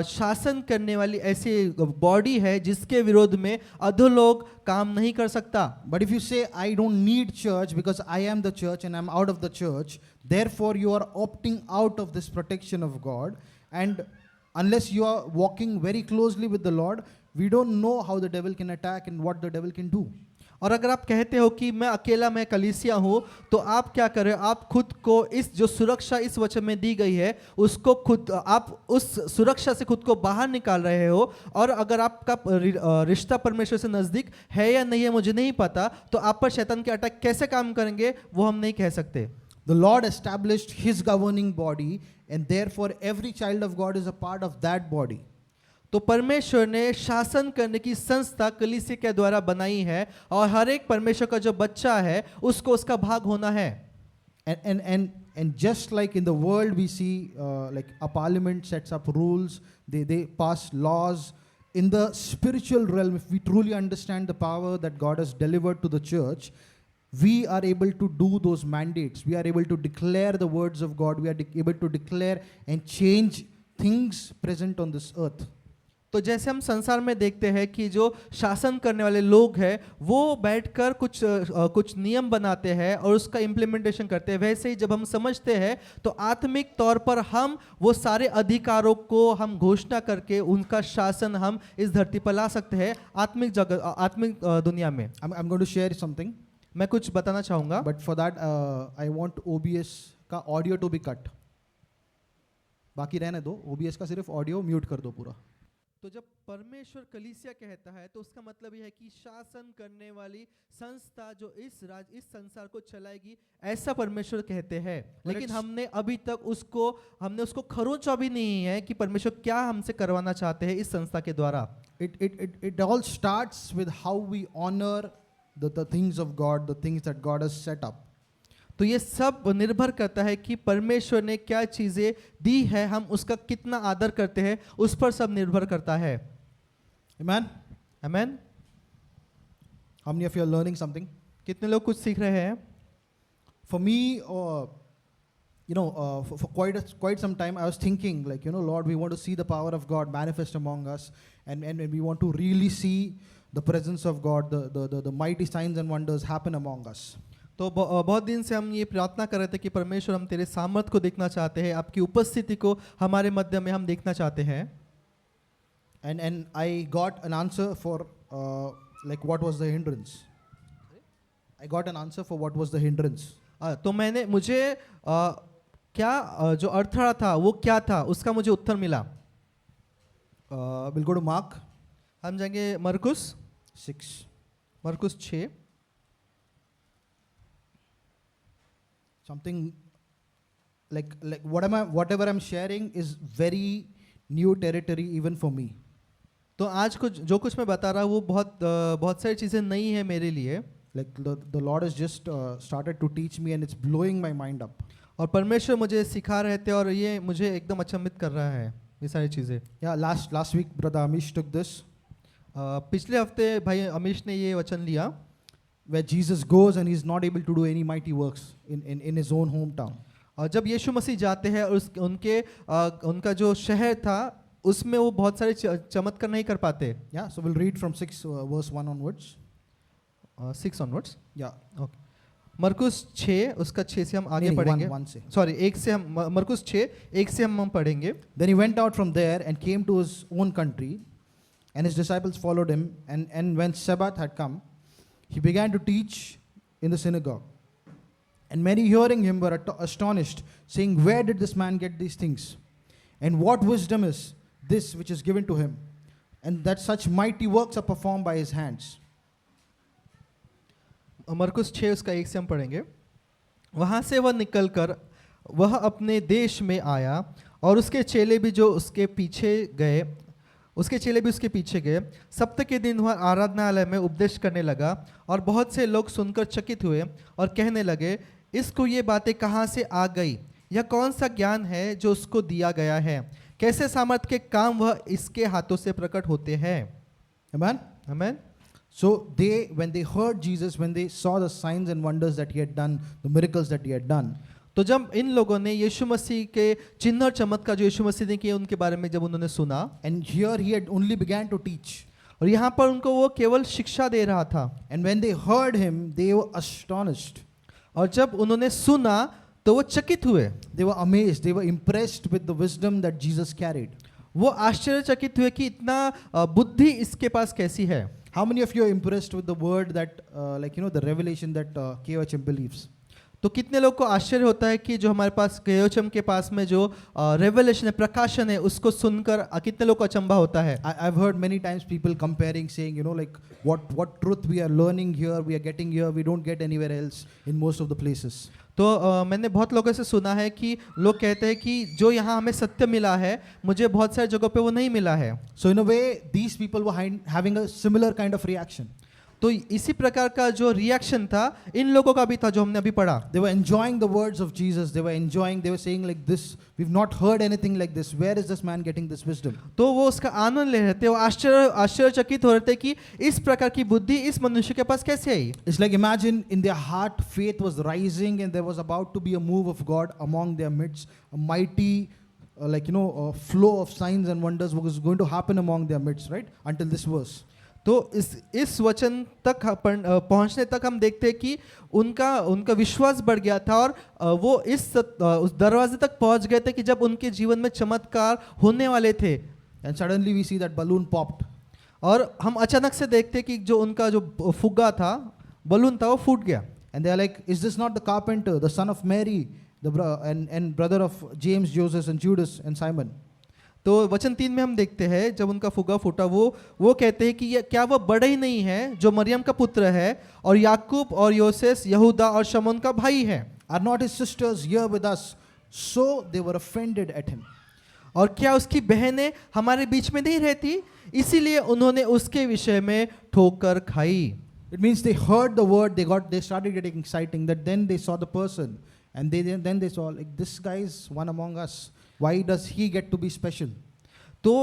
शासन करने वाली ऐसी बॉडी है जिसके विरोध में अधोलोक काम नहीं कर सकता. But if you say, I don't need church because I am the church and I'm out of the church, therefore you are opting out of this protection of God, and unless you are walking very closely with the Lord, we don't know how the devil can attack and what the devil can do. और अगर आप कहते हो कि मैं अकेला, मैं कलीसिया हूँ, तो आप क्या कर रहे हो? आप खुद को इस जो सुरक्षा इस वचन में दी गई है, उसको खुद आप उस सुरक्षा से खुद को बाहर निकाल रहे हो। और अगर आपका रिश्ता परमेश्वर से नजदीक है या नहीं है मुझे नहीं पता, तो आप पर शैतान के अटैक कैसे काम करेंगे वो हम नहीं कह सकते। The Lord established His governing body, and therefore every child of God is a part of that body. तो परमेश्वर ने शासन करने की संस्था कलीसिया के द्वारा बनाई है, और हर एक परमेश्वर का जो बच्चा है उसको उसका भाग होना है। And just like in the world we see like a parliament sets up rules, they pass laws. In the spiritual realm, if we truly understand the power that God has delivered to the church, we are able to do those mandates. We are able to declare the words of God. We are able to declare and change things present on this earth. तो जैसे हम संसार में देखते हैं कि जो शासन करने वाले लोग हैं वो बैठकर कुछ नियम बनाते हैं और उसका इम्प्लीमेंटेशन करते हैं, वैसे ही जब हम समझते हैं तो आत्मिक तौर पर हम वो सारे अधिकारों को हम घोषणा करके उनका शासन हम इस धरती पर ला सकते हैं आत्मिक जगत, आत्मिक दुनिया में। I'm going to share something. मैं कुछ बताना चाहूँगा, But for that I want OBS का ऑडियो to be cut. बाकी रहने दो, OBS का सिर्फ ऑडियो म्यूट कर दो पूरा। तो जब परमेश्वर कलीसिया कहता है तो उसका मतलब यह है कि शासन करने वाली संस्था जो इस संसार को चलाएगी, ऐसा परमेश्वर कहते हैं। लेकिन हमने अभी तक उसको खरोंचा भी नहीं है कि परमेश्वर क्या हमसे करवाना चाहते हैं इस संस्था के द्वारा। It all starts with how we honor the things of God, the things that God has set up. तो ये सब निर्भर करता है कि परमेश्वर ने क्या चीजें दी है, हम उसका कितना आदर करते हैं, उस पर सब निर्भर करता है। Amen. Amen. How many of you are learning something? कितने लोग कुछ सीख रहे हैं? For me, for quite some time, I was thinking, like, Lord, we want to see the power of God manifest among us, and we want to really see the presence of God, the mighty signs and wonders happen among us. तो बहुत दिन से हम ये प्रार्थना कर रहे थे कि परमेश्वर हम तेरे सामर्थ को देखना चाहते हैं, आपकी उपस्थिति को हमारे मध्य में हम देखना चाहते हैं। And I got an answer for like what was the hindrance. I got an answer for what was the hindrance. तो मुझे क्या जो अड़थड़ा था वो क्या था, उसका मुझे उत्तर मिला। We'll go to Mark. हम जाएंगे मरकुस 6. मरकुस 6। Something like whatever I'm sharing is very new territory even for me. तो आज जो कुछ मैं बता रहा हूँ वो बहुत सारी चीजें नई है मेरे लिए। Like the Lord has just started to teach me and it's blowing my mind up. और परमेश्वर मुझे सिखा रहे थे और ये मुझे एकदम अचंभित कर रहा है ये सारी चीजें। Yeah, last week brother Amish took this. पिछले हफ्ते भाई अमीश ने ये वचन लिया, where Jesus goes and he's not able to do any mighty works in his own hometown. और जब यीशु मसीह जाते हैं और उनका जो शहर था उसमें वो बहुत सारे चमत्कार नहीं कर पाते। Yeah, so we'll read from 6 verse 1 onwards. 6 onwards. Yeah. Okay. मरकुस 6 उसका 6 से हम आगे पढ़ेंगे। सॉरी 1 से हम मरकुस 6 1 से हम पढ़ेंगे। Then he went out from there and came to his own country, and his disciples followed him. And when Sabbath had come, he began to teach in the synagogue. And many hearing him were astonished, saying, "Where did this man get these things? And what wisdom is this which is given to him? And that such mighty works are performed by his hands." मरकुस 6 उसका 1 से हम पढ़ेंगे। वहाँ से वह निकलकर वह अपने देश में आया और उसके चेले भी उसके पीछे गए। सप्ताह के दिन वह आराधनालय में उपदेश करने लगा और बहुत से लोग सुनकर चकित हुए और कहने लगे, इसको ये बातें कहाँ से आ गई? यह कौन सा ज्ञान है जो उसको दिया गया है? कैसे सामर्थ के काम वह इसके हाथों से प्रकट होते हैं? Amen. Amen. So when they heard Jesus, when they saw the signs and wonders that he had done, the miracles that he had done, तो जब इन लोगों ने यीशु मसीह के चिन्ह और चमत्कार जो यीशु मसीह ने किए उनके बारे में जब उन्होंने सुना, and here he had only began to teach, और यहाँ पर उनको वो केवल शिक्षा दे रहा था, and when they heard him, they were astonished. और जब उन्होंने सुना तो वो चकित हुए, They were amazed. They were impressed with the wisdom that Jesus carried. वो आश्चर्यचकित हुए कि इतना बुद्धि इसके पास कैसी है। How many of you are impressed with the word that, the revelation that KOHM believes? तो कितने लोग को आश्चर्य होता है कि जो हमारे पास केओचम के पास में जो रेवलेशन है, प्रकाशन है, उसको सुनकर कितने लोग को अचंभा होता है. I've heard many times people comparing, saying, what truth we are learning here, we are getting here, we don't get anywhere else in most of the places. तो मैंने बहुत लोगों से सुना है कि लोग कहते हैं कि जो यहाँ हमें सत्य मिला है, मुझे बहुत सारी जगहों पे वो नहीं मिला है. So in a way, these people were having a similar kind of reaction. तो इसी प्रकार का जो रिएक्शन था इन लोगों का भी था जो हमने अभी पढ़ा. They were enjoying the words of Jesus. They were saying like this, we've not heard anything like this. Where is this man getting this wisdom? तो वो उसका आनंद ले रहे थे, वो आश्चर्यचकित हो रहे थे कि इस प्रकार की बुद्धि इस मनुष्य के पास कैसे आई. It's like, imagine in their heart faith was rising and there was about to be a move of God among their midst, a mighty a flow of signs and wonders was going to happen among their midst, right? Until this verse. तो इस वचन तक पहुंचने तक हम देखते हैं कि उनका विश्वास बढ़ गया था और वो उस दरवाजे तक पहुंच गए थे कि जब उनके जीवन में चमत्कार होने वाले थे. And suddenly we see that balloon popped. और हम अचानक से देखते कि जो उनका जो फुग्गा था, बलून था, वो फूट गया. And they are like, is this not the carpenter, the son of Mary, and brother of James, Joseph and Judas and Simon? तो वचन 3 में हम देखते हैं जब उनका फुग्गा फूटा, वो कहते हैं कि क्या वह बड़ा ही नहीं है जो मरियम का पुत्र है और याकूब और योसेस, यहूदा और शमौन का भाई है. Are not his sisters here with us? So they were offended at him. और क्या उसकी बहनें हमारे बीच में नहीं रहती, इसीलिए उन्होंने उसके विषय में ठोकर खाई. It means they heard the word, they started getting exciting, that then they saw the person and then they saw like, this guy is one among us. Why does he get to be special? तो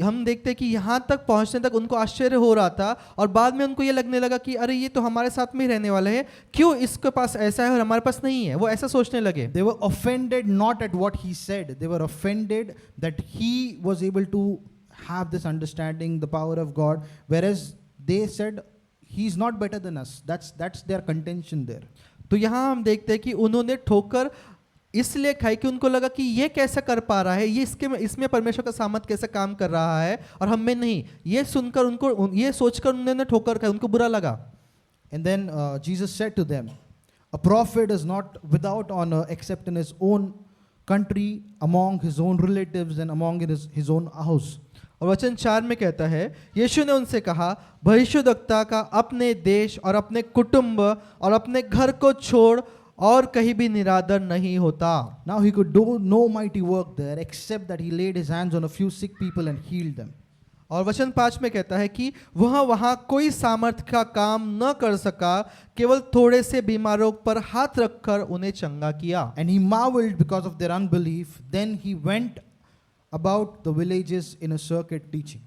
हम देखते हैं कि यहाँ तक पहुँचने तक उनको आश्चर्य हो रहा था और बाद में उनको ये लगने लगा कि अरे ये तो हमारे साथ में ही रहने वाला है, क्यों इसके पास ऐसा है और हमारे पास नहीं है. वो ऐसा सोचने लगे. They were offended not at what he said, they were offended that he was able to have this understanding, the power of God, whereas they said he's not better than us. That's their contention there. तो यहाँ हम देखते हैं कि उन्होंने ठोकर इसलिए खाई कि उनको लगा कि ये कैसा कर पा रहा है, ये इसमें परमेश्वर का सामर्थ कैसे काम कर रहा है और हम में नहीं. ये सुनकर उनको, ये सोचकर उन्होंने ठोकर खाई, उनको बुरा लगा. And then Jesus said to them, a prophet is not without honor except in his own country, among his own relatives and among his own house. और वचन 4 में कहता है, यीशु ने उनसे कहा, भविष्यद्वक्ता का अपने देश और अपने कुटुंब और अपने घर को छोड़ और कहीं भी निरादर नहीं होता. Now he could do no mighty work there except that he laid his hands on a few sick people and healed them. और वचन 5 में कहता है कि वह वहाँ कोई सामर्थ का काम न कर सका, केवल थोड़े से बीमारों पर हाथ रखकर उन्हें चंगा किया. And he marveled because of their unbelief. Then he went about the villages in a circuit teaching.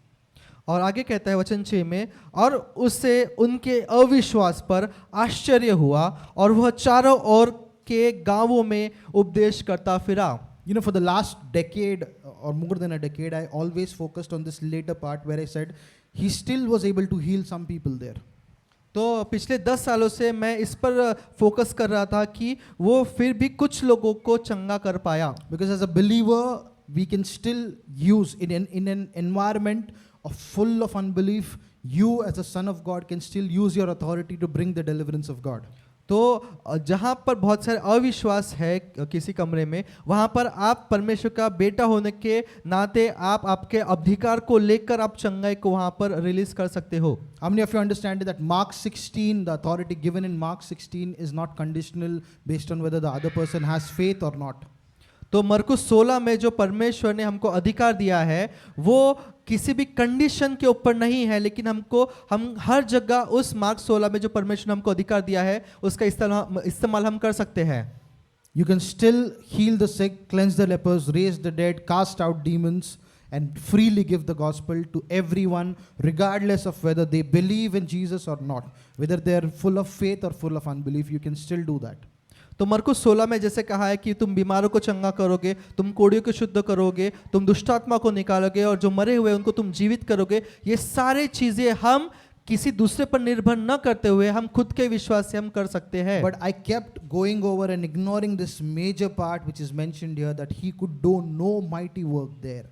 और आगे कहता है वचन 6 में, और उससे उनके अविश्वास पर आश्चर्य हुआ और वह चारों ओर के गांवों में उपदेश करता फिरा. For the last decade or more than a decade, I always focused on this later part where I said he still was able to heal some people there. तो पिछले 10 सालों से मैं इस पर फोकस कर रहा था कि वो फिर भी कुछ लोगों को चंगा कर पाया. Because as a believer, we can still use in an environment full of unbelief, you as a son of God can still use your authority to bring the deliverance of God. तो जहाँ पर बहुत सारे अविश्वास है किसी कमरे में, वहाँ पर आप परमेश्वर का बेटा होने के नाते आप आपके अधिकार को लेकर आप चंगाई को वहाँ पर रिलीज कर सकते हो. How many of you understand that Mark 16, the authority given in Mark 16 is not conditional based on whether the other person has faith or not? तो मरकुस 16 में जो परमेश्वर ने हमको अधिकार दिया है वो किसी भी कंडीशन के ऊपर नहीं है, लेकिन हम हर जगह उस मार्क 16 में जो परमेश्वर ने हमको अधिकार दिया है उसका इस्तेमाल हम कर सकते हैं. You can still heal the sick, cleanse the lepers, raise the dead, cast out demons and freely give the gospel to everyone regardless of whether they believe in Jesus or not. Whether they are full of faith or full of unbelief, you can still do that. तो मरकुस 16 में जैसे कहा है कि तुम बीमारों को चंगा करोगे, तुम कोढ़ियों को शुद्ध करोगे, तुम दुष्टात्मा को निकालोगे और जो मरे हुए उनको तुम जीवित करोगे. ये सारे चीजें हम किसी दूसरे पर निर्भर न करते हुए हम खुद के विश्वास से हम कर सकते हैं. But I kept going over and ignoring this major part which is mentioned here, that he could do no mighty work there.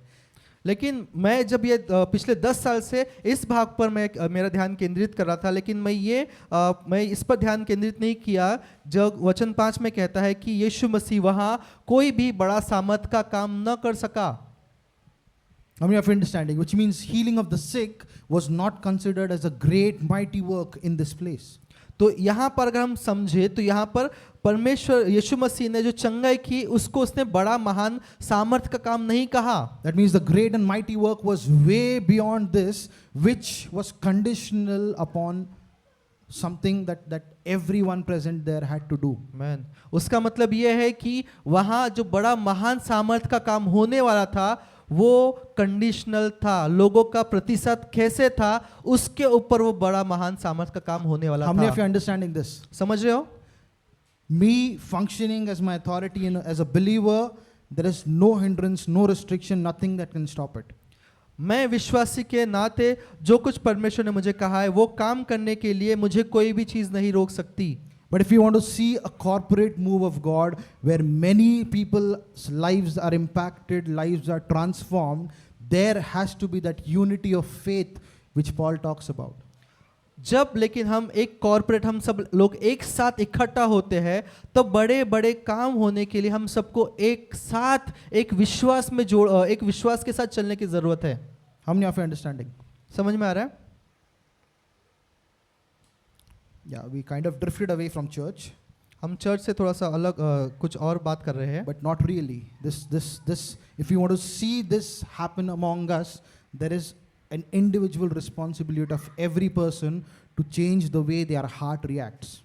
लेकिन मैं जब ये पिछले 10 साल से इस भाग पर मैं मेरा ध्यान केंद्रित कर रहा था, लेकिन मैं इस पर ध्यान केंद्रित नहीं किया जब वचन 5 में कहता है कि यीशु मसीह वहाँ कोई भी बड़ा सामर्थ का काम न कर सका। How many of you understanding? Which means healing of the sick was not considered as a great mighty work in this place. तो यहाँ पर अगर हम समझे तो यहाँ पर परमेश्वर यीशु मसीह ने जो चंगाई की उसको उसने बड़ा महान सामर्थ का काम नहीं कहा। That means the great and mighty work was way beyond this, which was conditional upon something that everyone present there had to do. Man उसका मतलब ये है कि वहाँ जो बड़ा महान सामर्थ का काम होने वाला था वो कंडीशनल था, लोगों का प्रतिशत कैसे था उसके ऊपर वो बड़ा महान सामर्थ का काम होने वाला How many of you था। understanding this? समझ रहे हो? Me functioning as my authority and as a believer, there is no hindrance, no restriction, nothing that can stop it. मैं विश्वासी के नाते जो कुछ परमेश्वर ने मुझे कहा है वो काम करने के लिए मुझे कोई भी चीज नहीं रोक सकती। But if you want to see a corporate move of God where many people's lives are impacted, lives are transformed, there has to be that unity of faith which Paul talks about. जब लेकिन हम सब लोग एक साथ इकट्ठा होते हैं तब बड़े बड़े काम होने के लिए हम सबको एक साथ एक विश्वास के साथ चलने की जरूरत है। How many of you understanding? समझ में आ रहा है? Yeah, we kind of drifted away from church, हम चर्च से थोड़ा सा अलग कुछ और बात कर रहे हैं, but not really. This, if you want to see this happen among us, there is an individual responsibility of every person to change the way their heart reacts.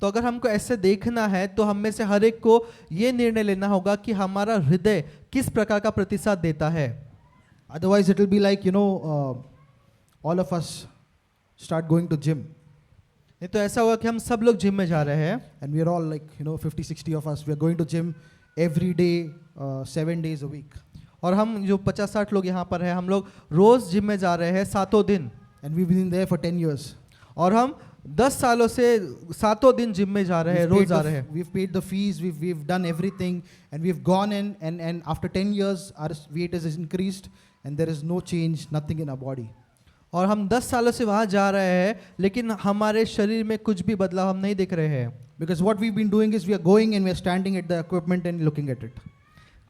तो अगर हमको ऐसे देखना है तो हम में से हर एक को ये निर्णय लेना होगा कि हमारा हृदय किस प्रकार का प्रतिसाद देता है। Otherwise, it will be like, all of us start going to gym. नहीं तो ऐसा होगा कि हम सब लोग जिम में जा रहे हैं And we are all like, 50, 60 of us, we are going to gym every day, 7 days a week. और हम जो 50-60 लोग यहाँ पर हैं हम लोग रोज जिम में जा रहे हैं 7 दिन, And we've been there for 10 years. और हम 10 सालों से 7 दिन जिम में जा रहे हैं, रोज जा रहे हैं। We've paid the fees, we've done everything, and we've gone in, and after 10 years, our weight has increased, and there is no change, nothing in our body. और हम 10 सालों से वहाँ जा रहे हैं लेकिन हमारे शरीर में कुछ भी बदलाव हम नहीं देख रहे हैं। Because what we've been doing is we are going and we are standing at the equipment and looking at it.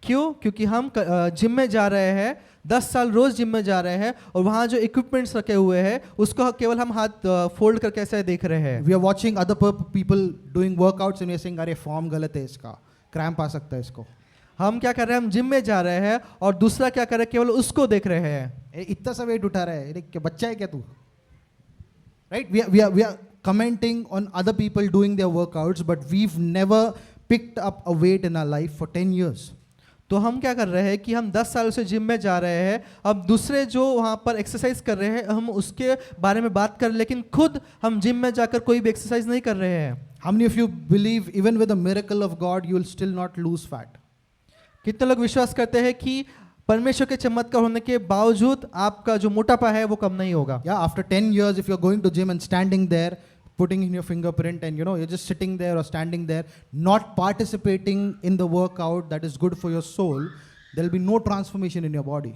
क्यों? क्योंकि हम जिम में जा रहे हैं, 10 साल रोज जिम में जा रहे हैं और वहाँ जो इक्विपमेंट्स रखे हुए हैं उसको केवल हम हाथ फोल्ड करके ऐसे देख रहे हैं। We are watching other people doing workouts and we are saying, अरे फॉर्म गलत है इसका, क्रैम्प आ सकता है इसको। हम क्या कर रहे हैं? हम जिम में जा रहे हैं और दूसरा क्या कर रहे हैं? केवल उसको देख रहे हैं। इतना सा वेट उठा रहा है, अरे क्या बच्चा है क्या तू? Right? We are commenting on other people doing their workouts, but we've never picked up a weight in our life for 10 years. तो हम क्या कर रहे हैं कि हम 10 साल से जिम में जा रहे हैं, अब दूसरे जो वहाँ पर एक्सरसाइज कर रहे हैं हम उसके बारे में बात कर, लेकिन खुद हम जिम में जाकर कोई भी एक्सरसाइज नहीं कर रहे हैं। How many of you believe even with the miracle of God you will still not lose fat? कितने लोग विश्वास करते हैं कि परमेश्वर के चमत्कार होने के बावजूद आपका जो मोटापा है वो कम नहीं होगा? Yeah, after 10 years if you're going to gym and standing there, putting in your fingerprint and you're just sitting there or standing there, not participating in the workout that is good for your soul, there'll be no transformation in your body.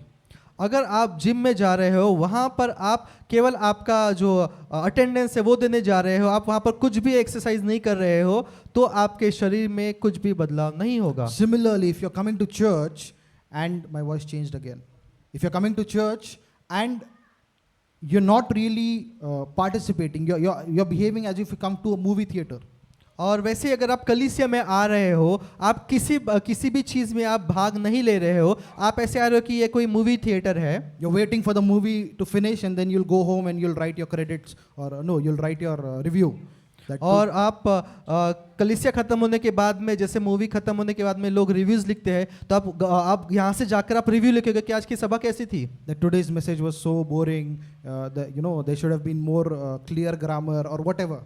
अगर आप gym में जा रहे हो, वहाँ पर आप केवल आपका जो अटेंडेंस है वो देने जा रहे हो, आप वहाँ पर कुछ भी एक्सरसाइज नहीं कर रहे हो, तो आपके शरीर में कुछ भी बदलाव नहीं होगा। Similarly, if you're coming to church and my voice changed again. If you're coming to church and you're not really participating, you're behaving as if you come to a movie theater. और वैसे ही अगर आप कलीसिया में आ रहे हो, आप किसी भी चीज़ में आप भाग नहीं ले रहे हो, आप ऐसे आ रहे हो कि ये कोई मूवी थिएटर है। You're waiting for the movie to finish and then you'll go home and you'll write your credits or no, you'll write your review. और आप कलीसिया खत्म होने के बाद में, जैसे मूवी खत्म होने के बाद में लोग रिव्यूज लिखते हैं, तो आप यहाँ से जाकर आप रिव्यू लिखोगे कि आज की सभा कैसी थी। That today's message was so boring, there should have been more clear grammar or whatever.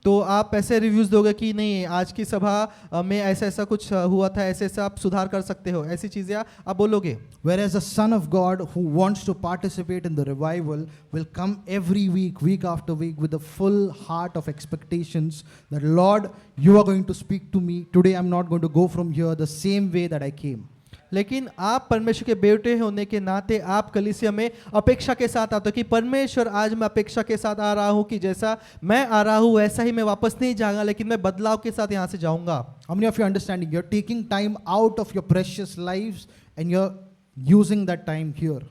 तो आप ऐसे रिव्यूज दोगे कि नहीं आज की सभा में ऐसा ऐसा कुछ हुआ था, ऐसे ऐसा आप सुधार कर सकते हो, ऐसी चीजें आप बोलोगे। Whereas the Son of God who wants to participate in the revival will come every week, week after week, with a full heart of expectations that Lord, you are going to speak to me today. I'm not going to go from here the same way that I came. लेकिन आप परमेश्वर के बेटे होने के नाते आप कलीसिया में अपेक्षा के साथ आते हो कि परमेश्वर आज मैं अपेक्षा के साथ आ रहा हूँ कि जैसा मैं आ रहा हूँ वैसा ही मैं वापस नहीं जाऊंगा, लेकिन मैं बदलाव के साथ यहाँ से जाऊंगा। How many of you understanding? You're taking time out of your precious lives and you're using that time here.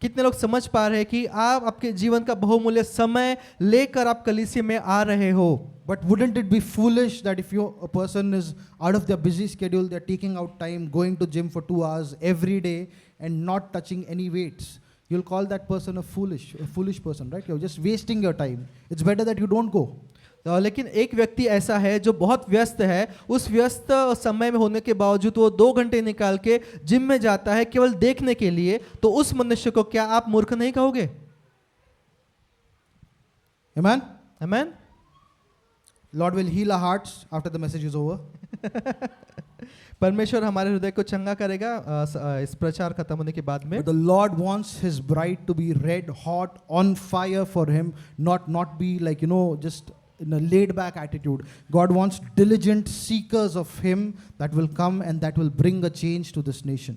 कितने लोग समझ पा रहे हैं कि आप आपके जीवन का बहुमूल्य समय लेकर आप कलीसिया में आ रहे हो। But wouldn't it be foolish that if a person is out of their busy schedule, they're taking out time, going to gym for 2 hours every day and not touching any weights? You'll call that person a foolish person, right? You're just wasting your time. It's better that you don't go. लेकिन एक व्यक्ति ऐसा है जो बहुत व्यस्त है, उस व्यस्त समय में होने के बावजूद वो 2 घंटे निकाल के जिम में जाता है केवल देखने के लिए, तो उस मनुष्य को क्या आप मूर्ख नहीं कहोगे? Amen? आमीन। Lord will heal our hearts after the message is over. परमेश्वर हमारे हृदय को चंगा करेगा इस प्रचार खत्म होने के बाद में। But the Lord wants His bride to be red hot, on fire for Him, not be like, just in a laid back attitude. God wants diligent seekers of Him that will come and that will bring a change to this nation.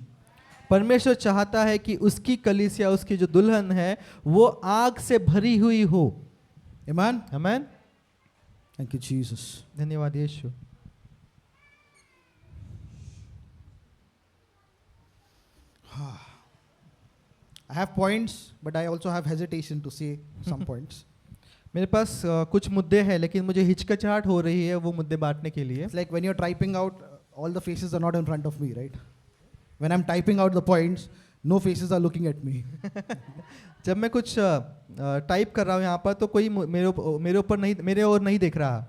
परमेश्वर चाहता है कि उसकी कलीसिया, उसकी जो दुल्हन है वो आग से भरी हुई हो। Amen? आमीन। Thank you, Jesus. धन्यवाद यीशु। I have points, but I also have hesitation to say some points. मेरे पास कुछ मुद्दे हैं, लेकिन मुझे हिचकिचाहट हो रही है वो मुद्दे बांटने के लिए। It's like when you're typing out, all the faces are not in front of me, right? When I'm typing out the points, no faces are looking at me. जब मैं कुछ टाइप कर रहा हूँ यहाँ पर तो कोई मेरे ओर नहीं देख रहा।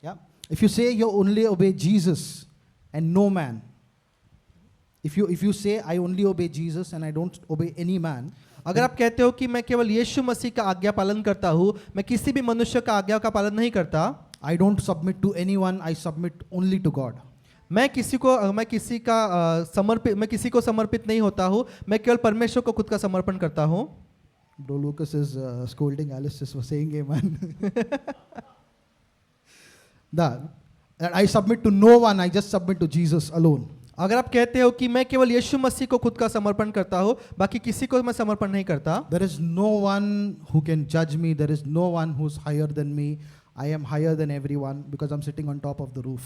Yeah. If you say you only obey Jesus and no man, if you say I only obey Jesus and I don't obey any man, अगर आप कहते हो कि मैं केवल यीशु मसीह का आज्ञा पालन करता हूँ, मैं किसी भी मनुष्य का आज्ञा का पालन नहीं करता, I don't submit to anyone, I submit only to God. मैं किसी को समर्पित नहीं होता हूँ, मैं केवल परमेश्वर को खुद का समर्पण करता हूँ। Bro Lucas is scolding Alice just for saying amen. That I submit to no one, I just submit to Jesus alone. अगर आप कहते हो कि मैं केवल यीशु मसीह को खुद का समर्पण करता हूँ, बाकी किसी को मैं समर्पण नहीं करता, There is no one who can judge me, there is no one who's higher than me. I am higher than everyone because I'm sitting on top of the roof.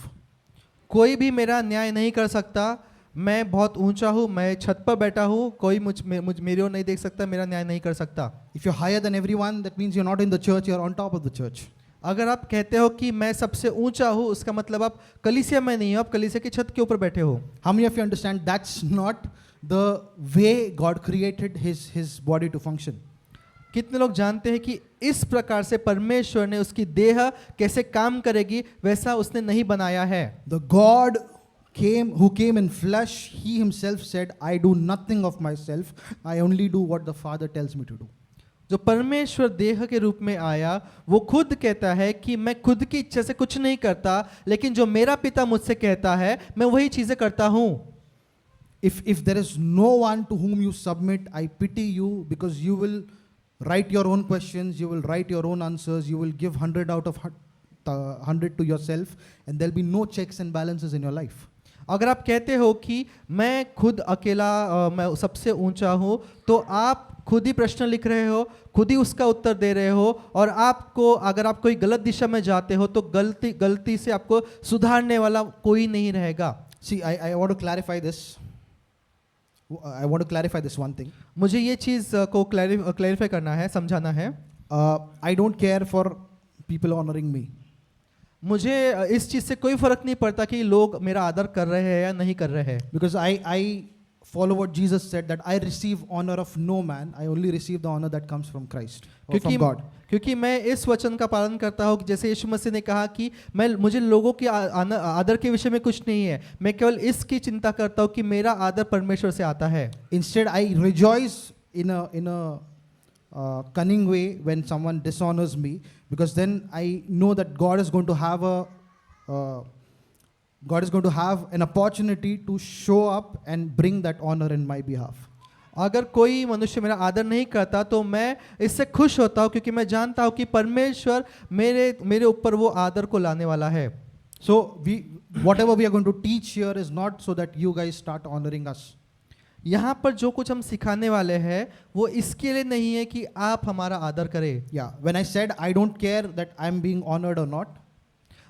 कोई भी मेरा न्याय नहीं कर सकता, मैं बहुत ऊंचा हूँ, मैं छत पर बैठा हूँ, कोई मेरी ओर नहीं देख सकता, मेरा न्याय नहीं कर सकता। If you're higher than everyone, that means you're not in the church, you're on top of the church. अगर आप कहते हो कि मैं सबसे ऊंचा हूँ, उसका मतलब आप कलीसिया में नहीं हो, आप कलीसिया की छत के ऊपर बैठे हो। How many of you understand that's not the way God created his body to function? कितने लोग जानते हैं कि इस प्रकार से परमेश्वर ने उसकी देह कैसे काम करेगी वैसा उसने नहीं बनाया है। The God who came in flesh, He Himself said, I do nothing of myself, I only do what the Father tells me to do. जो परमेश्वर देह के रूप में आया वो खुद कहता है कि मैं खुद की इच्छा से कुछ नहीं करता, लेकिन जो मेरा पिता मुझसे कहता है मैं वही चीजें करता हूँ। If there is no one to whom you submit, I pity you because you will write your own questions, you will write your own answers, you will give 100 out of 100 to yourself, and there'll be no checks and balances in your life. अगर आप कहते हो कि मैं खुद अकेला मैं सबसे ऊंचा हूँ, तो आप खुद ही प्रश्न लिख रहे हो, खुद ही उसका उत्तर दे रहे हो, और आपको अगर आप कोई गलत दिशा में जाते हो तो गलती से आपको सुधारने वाला कोई नहीं रहेगा। See, I want to clarify this. I want to clarify this one thing. मुझे ये चीज़ को क्लैरिफाई करना है, समझाना है। I don't care for people honoring me. मुझे इस चीज़ से कोई फर्क नहीं पड़ता कि लोग मेरा आदर कर रहे हैं या नहीं कर रहे हैं। Because I follow what Jesus said, that I receive honor of no man, I only receive the honor that comes from Christ or from God. क्योंकि मैं इस वचन का पालन करता हूँ कि जैसे यीशु मसीह ने कहा कि मुझे लोगों के आदर के विषय में कुछ नहीं है, मैं केवल इसकी चिंता करता हूँ कि मेरा आदर परमेश्वर से आता है। Instead, I rejoice in a cunning way when someone dishonors me, because then I know that God is going to have an opportunity to show up and bring that honor in my behalf. अगर कोई मनुष्य मेरा आदर नहीं करता तो मैं इससे खुश होता हूँ, क्योंकि मैं जानता हूँ कि परमेश्वर मेरे ऊपर वो आदर को लाने वाला है। So whatever we are going to teach here is not so that you guys start honoring us. यहाँ पर जो कुछ हम सिखाने वाले हैं वो इसके लिए नहीं है कि आप हमारा आदर करें। Yeah, when I said I don't care that I'm being honored or not,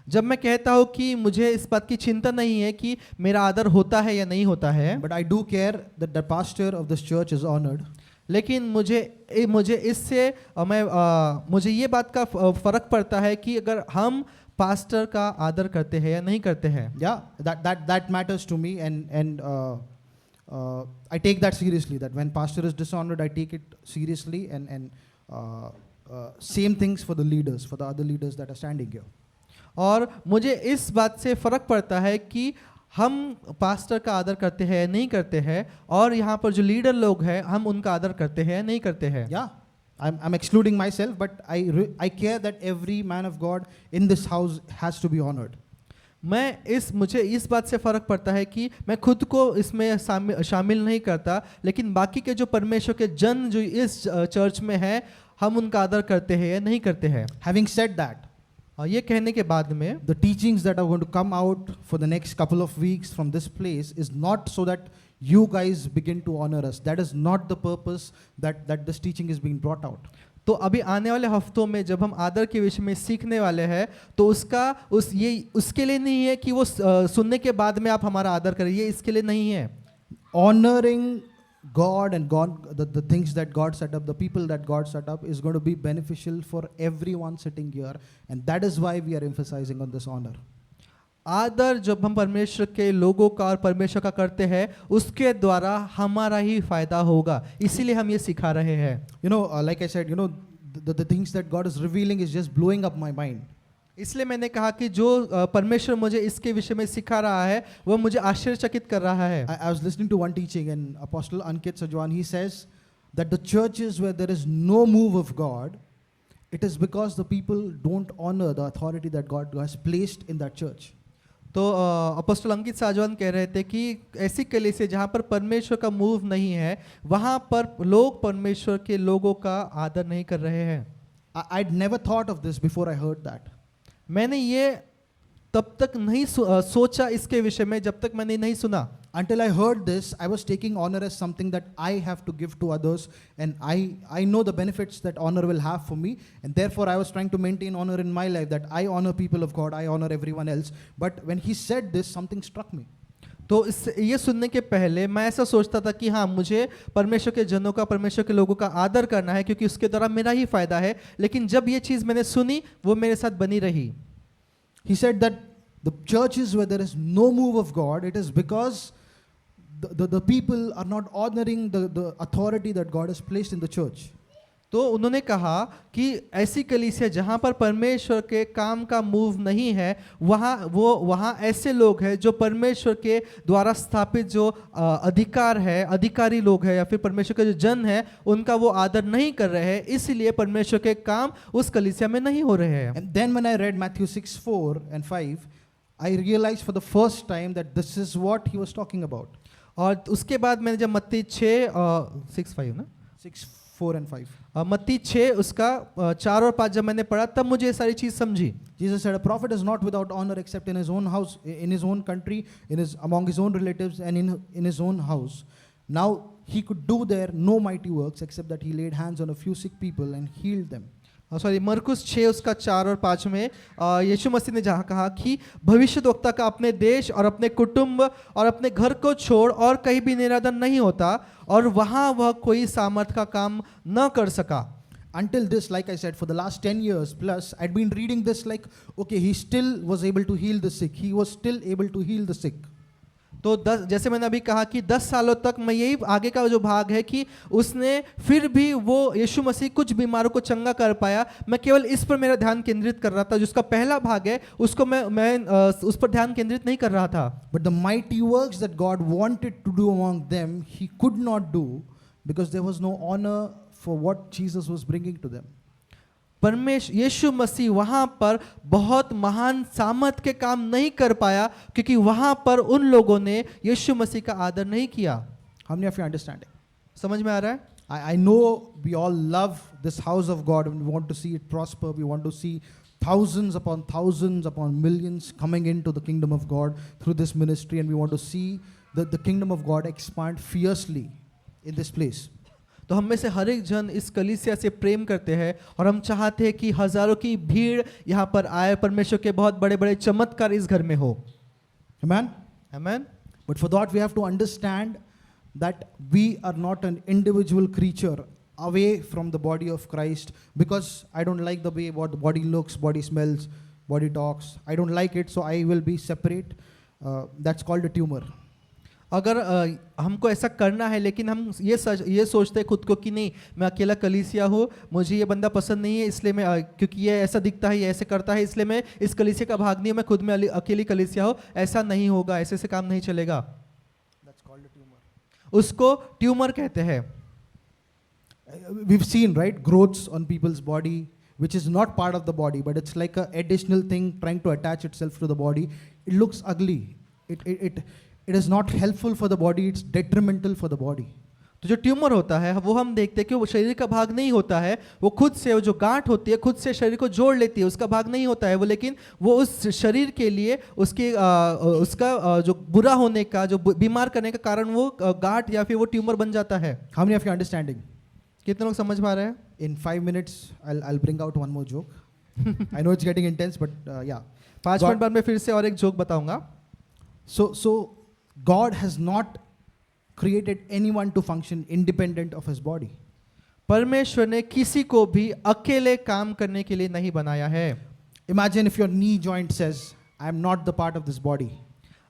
जब मैं कहता हूँ कि मुझे इस बात की चिंता नहीं है कि मेरा आदर होता है या नहीं होता है, but I do care that the pastor of this church is honored. लेकिन मुझे इससे मुझे ये बात का फर्क पड़ता है कि अगर हम पास्टर का आदर करते हैं या नहीं करते हैं। Yeah, that matters to me, and I take that seriously. That when pastor is dishonored, I take it seriously, and same things for the leaders, for the other leaders that are standing here. और मुझे इस बात से फ़र्क पड़ता है कि हम पास्टर का आदर करते हैं या नहीं करते हैं, और यहाँ पर जो लीडर लोग हैं हम उनका आदर करते हैं या नहीं करते हैं। Yeah, I'm excluding myself, but I care that every man of God in this house has to be honored. मुझे इस बात से फ़र्क पड़ता है कि मैं खुद को इसमें शामिल नहीं करता, लेकिन बाकी के जो परमेश्वर के जन जो इस चर्च में हैं हम उनका आदर करते हैं या नहीं करते हैं। Having said that, और ये कहने के बाद में the teachings that are going to come out for the next couple of weeks from this place is not so that you guys begin to honor us. That is not the purpose that this teaching is being brought out. तो अभी आने वाले हफ्तों में जब हम आदर के विषय में सीखने वाले हैं तो उसके लिए नहीं है कि वो सुनने के बाद में आप हमारा आदर करें, ये इसके लिए नहीं है। Honoring God and the things that God set up, the people that God set up, is going to be beneficial for everyone sitting here, and that is why we are emphasizing on this honor. आदर जब हम परमेश्वर के लोगों का और परमेश्वर का करते हैं उसके द्वारा हमारा ही फायदा होगा, इसीलिए हम ये सिखा रहे हैं। You know, like I said, you know, the things that God is revealing is just blowing up my mind. इसलिए मैंने कहा कि जो परमेश्वर मुझे इसके विषय में सिखा रहा है वो मुझे आश्चर्यचकित कर रहा है। I was listening to one teaching, and Apostle Ankit Sajwan, he says that the churches where there is no move of God, it is because the people don't honor the authority that God has placed in that church. तो apostle अंकित साजवान कह रहे थे कि ऐसी कलीसिया जहाँ पर परमेश्वर का मूव नहीं है वहाँ पर लोग परमेश्वर के लोगों का आदर नहीं कर रहे हैं। I'd never thought of this before I heard that. मैंने ये तब तक नहीं सोचा इसके विषय में जब तक मैंने नहीं सुना। Until I heard this, I was taking honor as something that I have to give to others, and I know the benefits that honor will have for me, and therefore I was trying to maintain honor in my life, that I honor people of God, I honor everyone else. But when he said this, something struck me. तो ये सुनने के पहले मैं ऐसा सोचता था कि हाँ मुझे परमेश्वर के जनों का, परमेश्वर के लोगों का आदर करना है क्योंकि उसके द्वारा मेरा ही फायदा है, लेकिन जब ये चीज़ मैंने सुनी वो मेरे साथ बनी रही। He said that the churches where there is no move of God, it is because the people are not honoring the authority that God has placed in the church. तो उन्होंने कहा कि ऐसी कलीसिया जहाँ पर परमेश्वर के काम का मूव नहीं है वहाँ ऐसे लोग हैं जो परमेश्वर के द्वारा स्थापित जो अधिकारी लोग हैं या फिर परमेश्वर के जो जन है उनका वो आदर नहीं कर रहे हैं, इसलिए परमेश्वर के काम उस कलीसिया में नहीं हो रहे हैं। And then when I read Matthew 6:4 and 5, I realized for the first time that this is what he was talking about. और उसके बाद मैंने जब मत्ती 6:5 ना 6:4 and 5. मत्ती 6 उसका 4 और 5 जब मैंने पढ़ा तब मुझे ये सारी चीज समझी। Jesus said, a prophet is not without honor except in his own house, in his own country, among his own relatives, and in his own house. Now he could do there no mighty works except that he laid hands on a few sick people and healed them. Sorry मरकुस 6 उसका 4 और 5 में यीशु मसीह ने जहाँ कहा कि भविष्यद्वक्ता का अपने देश और अपने कुटुंब और अपने घर को छोड़ और कहीं भी निरादर नहीं होता और वहाँ वह कोई सामर्थ का काम न कर सका। Until this, like I said, for the last 10 years plus, I'd been reading this like, okay, he still was able to heal the sick. He was still able to heal the sick. तो जैसे मैंने अभी कहा कि 10 सालों तक मैं यही आगे का जो भाग है कि उसने फिर भी वो यीशु मसीह कुछ बीमारों को चंगा कर पाया। मैं केवल इस पर मेरा ध्यान केंद्रित कर रहा था, जिसका पहला भाग है उसको मैं उस पर ध्यान केंद्रित नहीं कर रहा था। But the mighty works that God wanted to do among them, he could not do because there was no honor for what Jesus was bringing to them. यीशु मसीह वहाँ पर बहुत महान सामर्थ के काम नहीं कर पाया क्योंकि वहाँ पर उन लोगों ने यीशु मसीह का आदर नहीं किया। How many of you understand it? समझ में आ रहा है? I know we all love this house of God and we want to see it prosper. We want to see thousands upon millions coming into the kingdom of God through this ministry, and we want to see the kingdom of God expand fiercely in this place. तो हम में से हर एक जन इस कलीसिया से प्रेम करते हैं और हम चाहते हैं कि हजारों की भीड़ यहाँ पर आए, परमेश्वर के बहुत बड़े बड़े चमत्कार इस घर में हो. Amen? Amen. But for that, we have to understand that we are not an individual creature away from the body of Christ, because I don't like the way what the body looks, body smells, body talks. I don't like it, so I will be separate. That's called a tumor. अगर हमको ऐसा करना है, लेकिन हम ये सोचते हैं खुद को कि नहीं, मैं अकेला कलीसिया हूँ, मुझे ये बंदा पसंद नहीं है, इसलिए मैं क्योंकि ये ऐसा दिखता है, ये ऐसे करता है, इसलिए मैं इस कलीसिया का भाग नहीं हूँ, मैं खुद में अकेली कलीसिया हूँ. ऐसा नहीं होगा, ऐसे से काम नहीं चलेगा. That's called a tumor. उसको ट्यूमर कहते हैं. We've seen, right, growths on people's body, which is not part of the body, but it's like an additional thing trying to attach itself to the body. It looks ugly. It is not helpful for the body. It's detrimental for the body. तो जो tumour होता है वो हम देखते हैं कि वो शरीर का भाग नहीं होता है, वो खुद से, वो जो गांठ होती है खुद से शरीर को जोड़ लेती है, उसका भाग नहीं होता है वो, लेकिन वो उस शरीर के लिए उसका जो बुरा होने का, जो बीमार करने का कारण वो गांठ या फिर वो ट्यूमर बन जाता है. How many of you are understanding? कितने लोग समझ पा रहे हैं? In 5 minutes, I'll bring out one more joke. I know it's getting intense, but yeah. 5 minute बाद मैं फिर से और एक जोक बताऊंगा. So God has not created anyone to function independent of his body. परमेश्वर ने किसी को भी अकेले काम करने के लिए नहीं बनाया है. Imagine if your knee joint says, I am not the part of this body.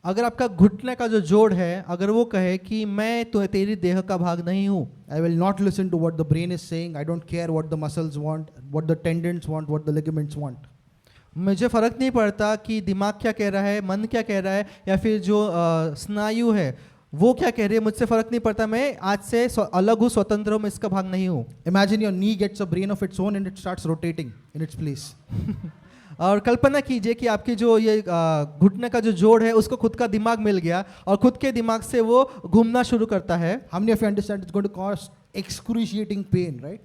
अगर आपका घुटने का जो जोड़ है, अगर वो कहे कि मैं तो तेरी देह का भाग नहीं हूँ, I will not listen to what the brain is saying. I don't care what the muscles want, what the tendons want, what the ligaments want. मुझे फर्क नहीं पड़ता कि दिमाग क्या कह रहा है, मन क्या कह रहा है, या फिर जो स्नायु है वो क्या कह रही है, मुझसे फर्क नहीं पड़ता. मैं आज से अलग हूँ, स्वतंत्र हूँ, मैं इसका भाग नहीं हूँ. Imagine your knee gets a brain of its own and it starts rotating in its place. और कल्पना कीजिए कि आपकी जो ये घुटने का जो जोड़ है उसको खुद का दिमाग मिल गया और खुद के दिमाग से वो घूमना शुरू करता है. How many of you understand it's going to cause excruciating pain, right?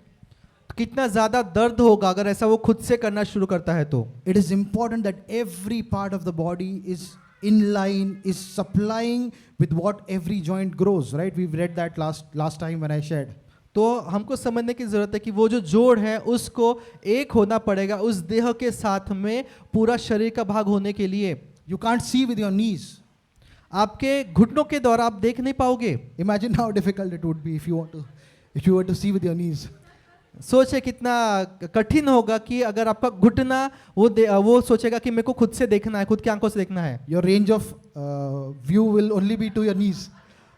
कितना ज्यादा दर्द होगा अगर ऐसा वो खुद से करना शुरू करता है तो. It is important that every part of the body is in line, is supplying with what every joint grows, right? We've read that last time when I shared. तो हमको समझने की जरूरत है कि वो जो जोड़ है उसको एक होना पड़ेगा उस देह के साथ में पूरा शरीर का भाग होने के लिए. You can't see with your knees. आपके घुटनों के द्वारा आप देख नहीं पाओगे. Imagine how difficult it would be if you were to see with your knees. सोचे कितना कठिन होगा कि अगर आपका घुटना वो सोचेगा कि मेरे को खुद से देखना है, खुद की आंखों से देखना है. Your range of view will only be to your knees.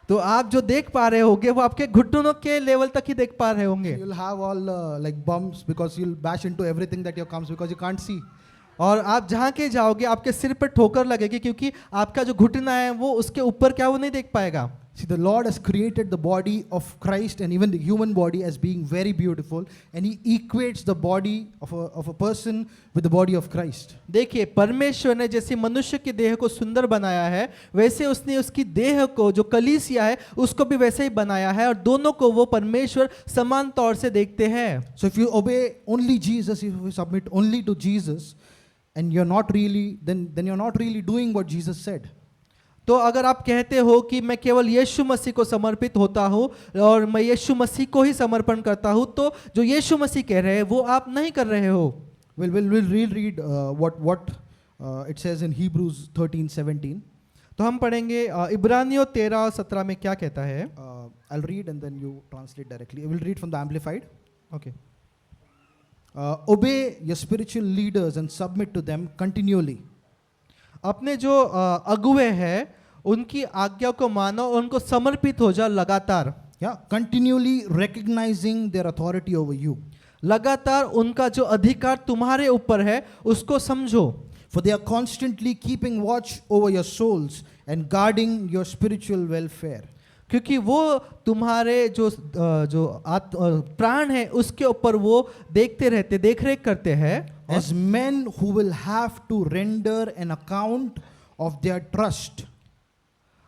तो आप जो देख पा रहे होंगे वो आपके घुटनों के लेवल तक ही देख पा रहे होंगे. You'll have all like bumps because you'll bash into everything that comes because you can't see. और आप जहाँ के जाओगे आपके सिर पर ठोकर लगेगी क्योंकि आपका जो घुटना है वो उसके ऊपर क्या वो नहीं देख पाएगा. See, the Lord has created the body of Christ and even the human body as being very beautiful, and He equates the body of a person with the body of Christ. देखिए, परमेश्वर ने जैसे मनुष्य की देह को सुंदर बनाया है वैसे उसने उसकी देह को जो कलीसिया है उसको भी वैसे ही बनाया है और दोनों को वो परमेश्वर समान तौर से देखते हैं. So if you obey only Jesus, if you submit only to Jesus, and you're not really, then you're not really doing what Jesus said. तो अगर आप कहते हो कि मैं केवल यीशु मसीह को समर्पित होता हूँ और मैं यीशु मसीह को ही समर्पण करता हूँ, तो जो यीशु मसीह कह रहे हैं वो आप नहीं कर रहे हो. We'll read what it says in Hebrews 13:17. तो हम पढ़ेंगे इब्रानियों 13:17 में क्या कहता है. I'll read and then you translate directly. I will read from the Amplified. Okay. Obey your spiritual leaders and submit to them continually. अपने जो अगुवे हैं उनकी आज्ञा को मानो और उनको समर्पित हो जाओ लगातार. Yeah, continually recognizing their authority over you. लगातार उनका जो अधिकार तुम्हारे ऊपर है उसको समझो. For they are constantly keeping watch over your souls and guarding your spiritual welfare. क्योंकि वो तुम्हारे जो प्राण है उसके ऊपर वो देखते रहते, देखरेख करते हैं. As men who will have to render an account of their trust.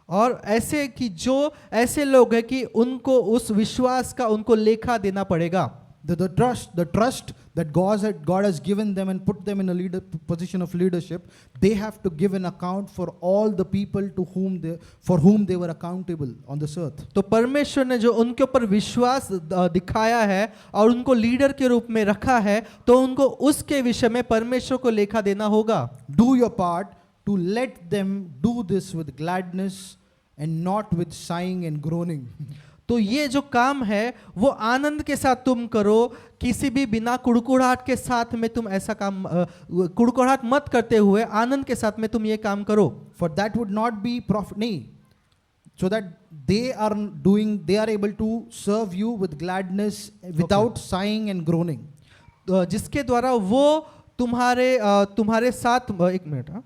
और ऐसे कि जो ऐसे लोग हैं कि उनको उस विश्वास का उनको लेखा देना पड़ेगा. the trust that God has given them and put them in a position of leadership, they have to give an account for all the people for whom they were accountable on this earth. तो परमेश्वर ने जो उनके ऊपर विश्वास दिखाया है और उनको लीडर के रूप में रखा है, तो उनको उसके विषय में परमेश्वर को लेखा देना होगा. Do your part to let them do this with gladness and not with sighing and groaning. तो ये जो काम है वो आनंद के साथ तुम करो, किसी भी बिना कुड़कुड़ाहट के साथ में तुम ऐसा काम कुड़कुड़ाहट मत करते हुए आनंद के साथ में तुम ये काम करो. For that would not be profit. नहीं, so that they are able to serve you with gladness without sighing and groaning. तो जिसके द्वारा वो तुम्हारे साथ एक मिनट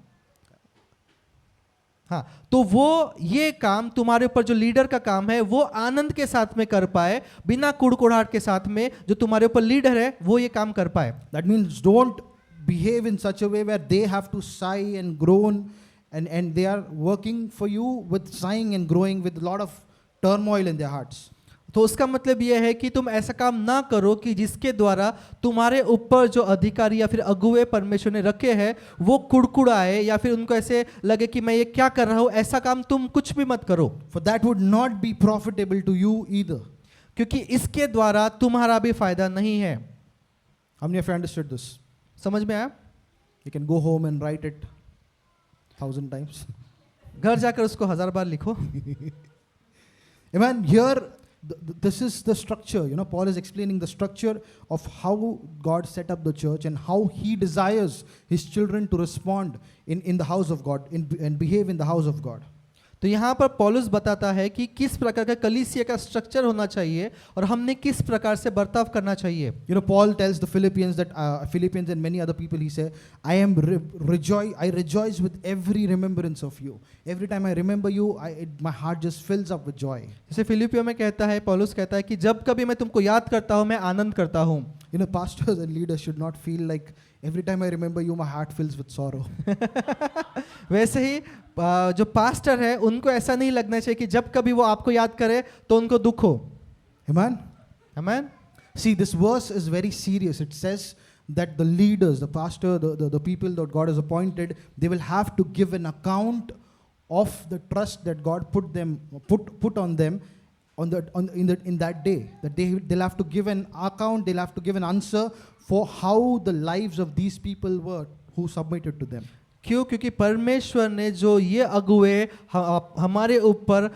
हाँ, तो वो ये काम तुम्हारे ऊपर जो लीडर का काम है वो आनंद के साथ में कर पाए, बिना कुड़कुड़ाहट के साथ में जो तुम्हारे ऊपर लीडर है वो ये काम कर पाए. That means don't behave in such a way where they have to sigh and groan and they are working for you with sighing and groaning with a lot of turmoil in their hearts. तो उसका मतलब यह है कि तुम ऐसा काम ना करो कि जिसके द्वारा तुम्हारे ऊपर जो अधिकारी या फिर अगुए परमेश्वर ने रखे हैं वो कुड़कुड़ाए या फिर उनको ऐसे लगे कि मैं ये क्या कर रहा हूँ. ऐसा काम तुम कुछ भी मत करो. For that would not be profitable to you either. क्योंकि इसके द्वारा तुम्हारा भी फायदा नहीं है. How many of you understood this? समझ में आया? You can go home and write it 1,000 times. घर जाकर उसको 1000 बार लिखो. Amen. Here, this is the structure. Paul is explaining the structure of how God set up the church and how he desires his children to respond in the house of God and behave in the house of God. तो यहाँ पर पौलुस बताता है कि किस प्रकार का कलीसिया का स्ट्रक्चर होना चाहिए और हमने किस प्रकार से बर्ताव करना चाहिए. Paul tells the Philippians and many other people, he said, I rejoice with every remembrance of you. Every time I remember you, my heart just fills up with joy. जैसे फिलिपियों में कहता है, पौलुस कहता है कि जब कभी मैं तुमको याद करता हूँ मैं आनंद करता हूँ. Pastors and leaders should not feel like every time I remember you, my heart fills with sorrow. वैसे ही जो पास्टर है उनको ऐसा नहीं लगना चाहिए कि जब कभी वो आपको याद करे तो उनको दुख हो. Amen? Amen? See, this verse is very serious. It says that the leaders, the pastor, the people that God has appointed, they will have to give an account of the trust that God put on them in that day. That they'll have to give an account, they'll have to give an answer for how the lives of these people were who submitted to them. क्यों? क्योंकि परमेश्वर ने जो ये अगुए हमारे ऊपर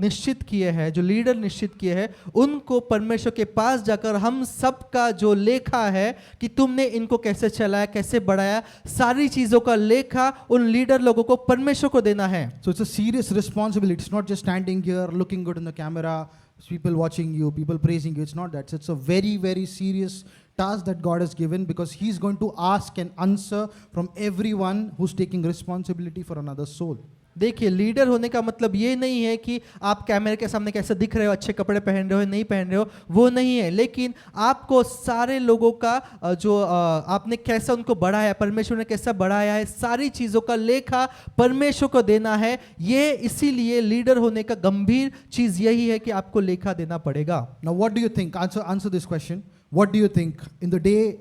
निश्चित किए हैं, जो लीडर निश्चित किए हैं, उनको परमेश्वर के पास जाकर हम सबका जो लेखा है कि तुमने इनको कैसे चलाया, कैसे बढ़ाया, सारी चीज़ों का लेखा उन लीडर लोगों को परमेश्वर को देना है. So it's a serious responsibility. It's not just standing here looking good in the camera, people watching you, people praising you. It's not that. It's a very, very serious task that God has given, because he's going to ask and answer from everyone who's taking responsibility for another soul. देखिए, leader होने का मतलब ये नहीं है कि आप कैमरे के सामने कैसे दिख रहे हो, अच्छे कपड़े पहन रहे हो नहीं पहन रहे हो, वो नहीं है. लेकिन आपको सारे लोगों का जो आपने कैसा उनको बढ़ाया, परमेश्वर ने कैसा बढ़ाया है, सारी चीज़ों का लेखा परमेश्वर को देना है. ये इसीलिए लीडर होने का गंभीर चीज़ यही है कि आपको लेखा देना पड़ेगा. Now what do you think? Answer this question. What do you think in the day,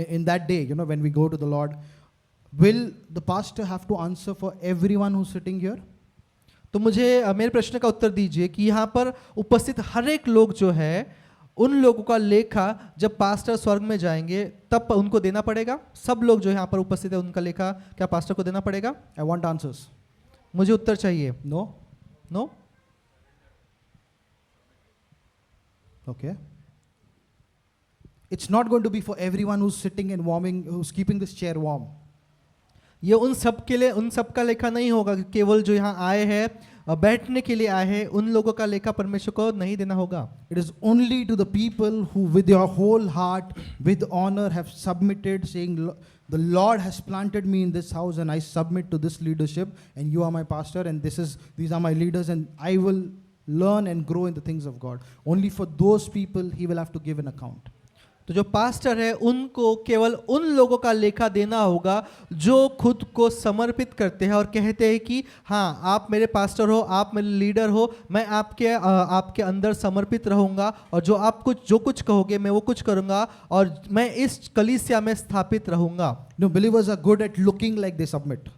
in that day, when we go to the Lord, will the pastor have to answer for everyone who's sitting here? तो मुझे मेरे प्रश्न का उत्तर दीजिए कि यहाँ पर उपस्थित हर एक लोग जो है, उन लोगों का लेखा जब पास्टर स्वर्ग में जाएंगे तब उनको देना पड़ेगा. सब लोग जो यहाँ पर उपस्थित है उनका लेखा क्या पास्टर को देना पड़ेगा? I want answers. मुझे उत्तर चाहिए. No? No? Okay. It's not going to be for everyone who's sitting and who's keeping this chair warm. ये उन सब के लिए, उन सब का लेखा नहीं होगा. केवल जो यहाँ आए हैं, बैठने के लिए आए हैं, उन लोगों का लेखा परमेश्वर को नहीं देना होगा. It is only to the people who with your whole heart, with honor have submitted, saying, the Lord has planted me in this house and I submit to this leadership, and you are my pastor and these are my leaders, and I will learn and grow in the things of God. Only for those people he will have to give an account. तो जो pastor है उनको केवल उन लोगों का लेखा देना होगा जो खुद को समर्पित करते हैं और कहते हैं कि हाँ, आप मेरे पास्टर हो, आप मेरे लीडर हो, मैं आपके अंदर समर्पित रहूंगा और जो कुछ कहोगे मैं वो कुछ करूंगा और मैं इस कलीसिया में स्थापित रहूंगा। No, believers are good at looking like they submit.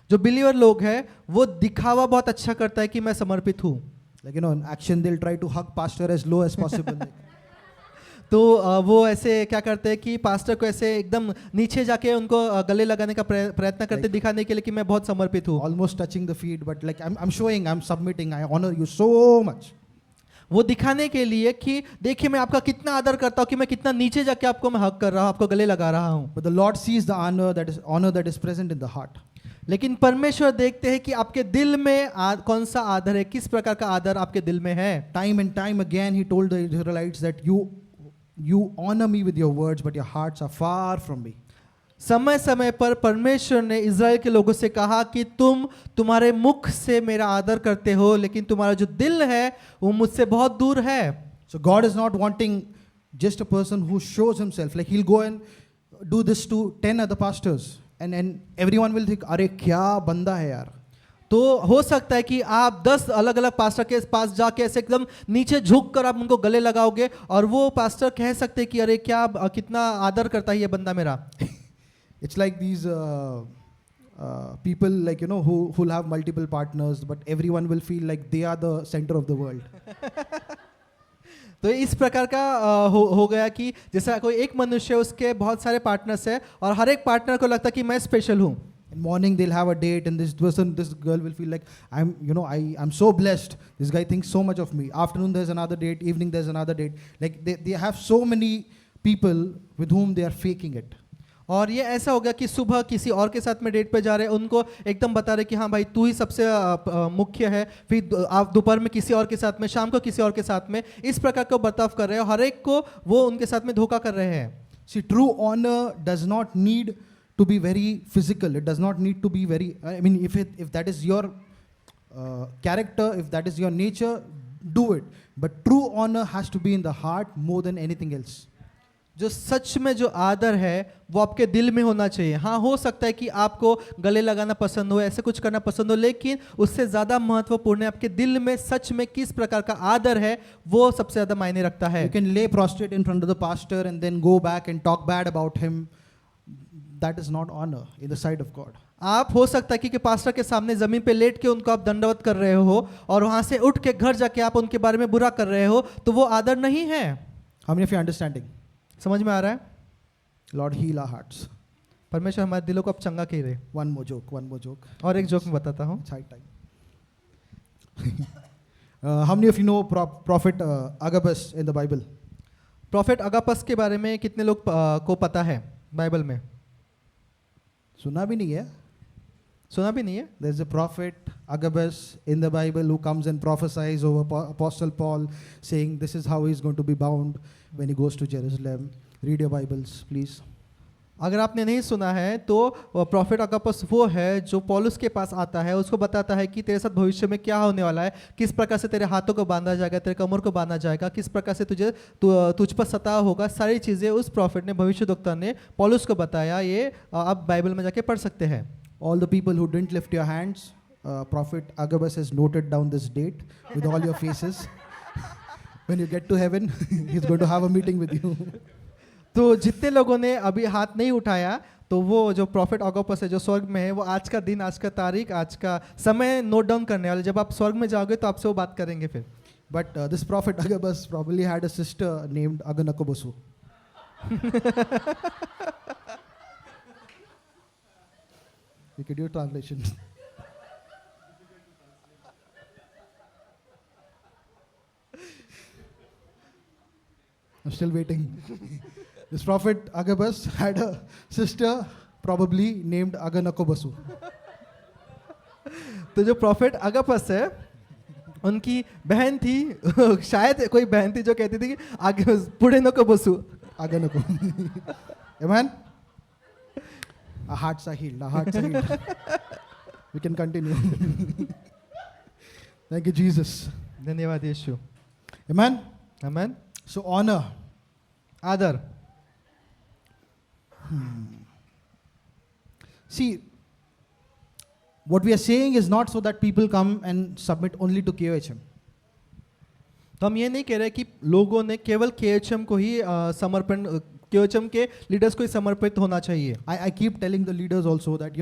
जो बिलीवर लोग हैं वो दिखावा बहुत अच्छा करता है कि मैं समर्पित हूँ। Like, you know, in action they'll try to hug pastor as low as possible. तो वो ऐसे क्या करते हैं कि पास्टर को ऐसे एकदम नीचे जाके उनको गले लगाने का प्रयत्न करते हैं, दिखाने के लिए कि मैं बहुत समर्पित हूँ। Almost touching the feet, but like I'm showing, I'm submitting, I honor you so much. वो दिखाने के लिए कि देखिए मैं आपका कितना आदर करता हूँ, कि मैं कितना नीचे जाके आपको मैं हक कर रहा हूँ, आपको गले लगा रहा हूँ। But the Lord sees the honor that is present in the heart. लेकिन परमेश्वर देखते हैं कि आपके दिल में कौन सा आदर है, किस प्रकार का आदर आपके दिल में है। Time and time again he told the Israelites that you honor me with your words, but your hearts are far from me. समय समय पर परमेश्वर ने इज़राइल के लोगों से कहा कि तुम्हारे मुख से मेरा आदर करते हो, लेकिन तुम्हारा जो दिल है वो मुझसे बहुत दूर है। So God is not wanting just a person who shows himself. Like he'll go and do this to 10 other pastors, and everyone will think, अरे क्या बंदा है यार। तो हो सकता है कि आप 10 अलग अलग पास्टर के पास जाके ऐसे एकदम नीचे झुक कर आप उनको गले लगाओगे और वो पास्टर कह सकते हैं कि अरे क्या कितना आदर करता है ये बंदा मेरा। It's like these people, like, you know, who'll have multiple partners, but everyone will feel like they are the center of the world. तो इस प्रकार का हो गया कि जैसा कोई एक मनुष्य है, उसके बहुत सारे पार्टनर्स हैं और हर एक पार्टनर को लगता है कि मैं स्पेशल हूँ। In morning they'll have a date, and this girl will feel like I'm so blessed. This guy thinks so much of me. Afternoon there's another date. Evening there's another date. Like they have so many people with whom they are faking it. और ये ऐसा हो गया कि सुबह किसी और के साथ में डेट पे जा रहे हैं, उनको एकदम बता रहे कि हाँ भाई तू ही सबसे मुख्य है, फिर आप दोपहर में किसी और के साथ में, शाम को किसी और के साथ में, इस प्रकार का बर्ताव कर रहे हैं, हर एक को वो उनके साथ में धोखा कर रहे हैं। See, true honor does not need to be very physical. It does not need to be very, I mean, if that is your character, if that is your nature, do it. But true honor has to be in the heart more than anything else. जो सच में जो आदर है वो आपके दिल में होना चाहिए। हाँ, हो सकता है कि आपको गले लगाना पसंद हो, ऐसे कुछ करना पसंद हो, लेकिन उससे ज़्यादा महत्वपूर्ण है आपके दिल में सच में किस प्रकार का आदर है, वो सबसे ज़्यादा मायने रखता है। You can lay prostrate in front of the pastor and then go back and talk bad about him. That is not honor in the sight of God. आप हो सकता है कि पास्टर के सामने ज़मीन पे लेट के उनको आप दंडवत कर रहे हो और वहाँ से उठ के घर जाके आप उनके बारे में बुरा कर रहे हो, तो वो आदर नहीं है। How many of you are understanding? समझ में आ रहा है? Lord, heal our hearts. परमेश्वर हमारे दिलों को अब चंगा कीजिए। One more joke. और एक जोक मैं बताता हूँ। It's high time. How many of you know prophet Agabus in the Bible? Prophet Agabus के बारे में कितने लोग को पता है बाइबल में? सुना भी नहीं है? सुना भी नहीं है? There's a prophet Agabus in the Bible who comes and prophesies over Apostle Paul, saying this is how he's going to be bound when he goes to Jerusalem. Read your Bibles, please. अगर आपने नहीं सुना है तो prophet अगापस वो है जो पौलुस के पास आता है, उसको बताता है कि तेरे साथ भविष्य में क्या होने वाला है, किस प्रकार से तेरे हाथों को बांधा जाएगा, तेरे कमर को बांधा जाएगा, किस प्रकार से तुझ पर सताव होगा, सारी चीज़ें उस प्रॉफिट ने, भविष्यद्वक्ता ने पौलुस को बताया। ये आप बाइबल में जाके पढ़ सकते हैं। All the people who didn't lift your hands, Prophet Agabus has noted down this date with all your faces. When you get to heaven, he's going to have a meeting with you. तो जितने लोगों ने अभी हाथ नहीं उठाया, तो वो जो प्रॉफिट अगापस है जो स्वर्ग में है, वो आज का दिन, आज का तारीख, आज का समय नोट डाउन करने वाले। जब आप स्वर्ग में जाओगे तो आपसे वो बात करेंगे फिर। But this prophet Agabus probably had a sister named Aganakobosu. You could do translation. I'm still waiting. This prophet Agabus had a sister probably named Aganakobosu. तो जो प्रॉफिट अगापस है उनकी बहन थी, शायद कोई बहन थी जो कहती थी कि आगे पुढे नको बसू, आगे नको. Amen? Our hearts are healed. Our hearts are healed. We can continue. Thank you, Jesus. धन्यवाद यीशु। Amen? आमेन। So honor. आदर, See, what we are saying is not so that people come and submit only to KOHM. तो हम ये नहीं कह रहे कि लोगों ने केवल केएचएम को ही समर्पण केएचएम के लीडर्स को ही समर्पित होना चाहिए. I keep telling the leaders also that,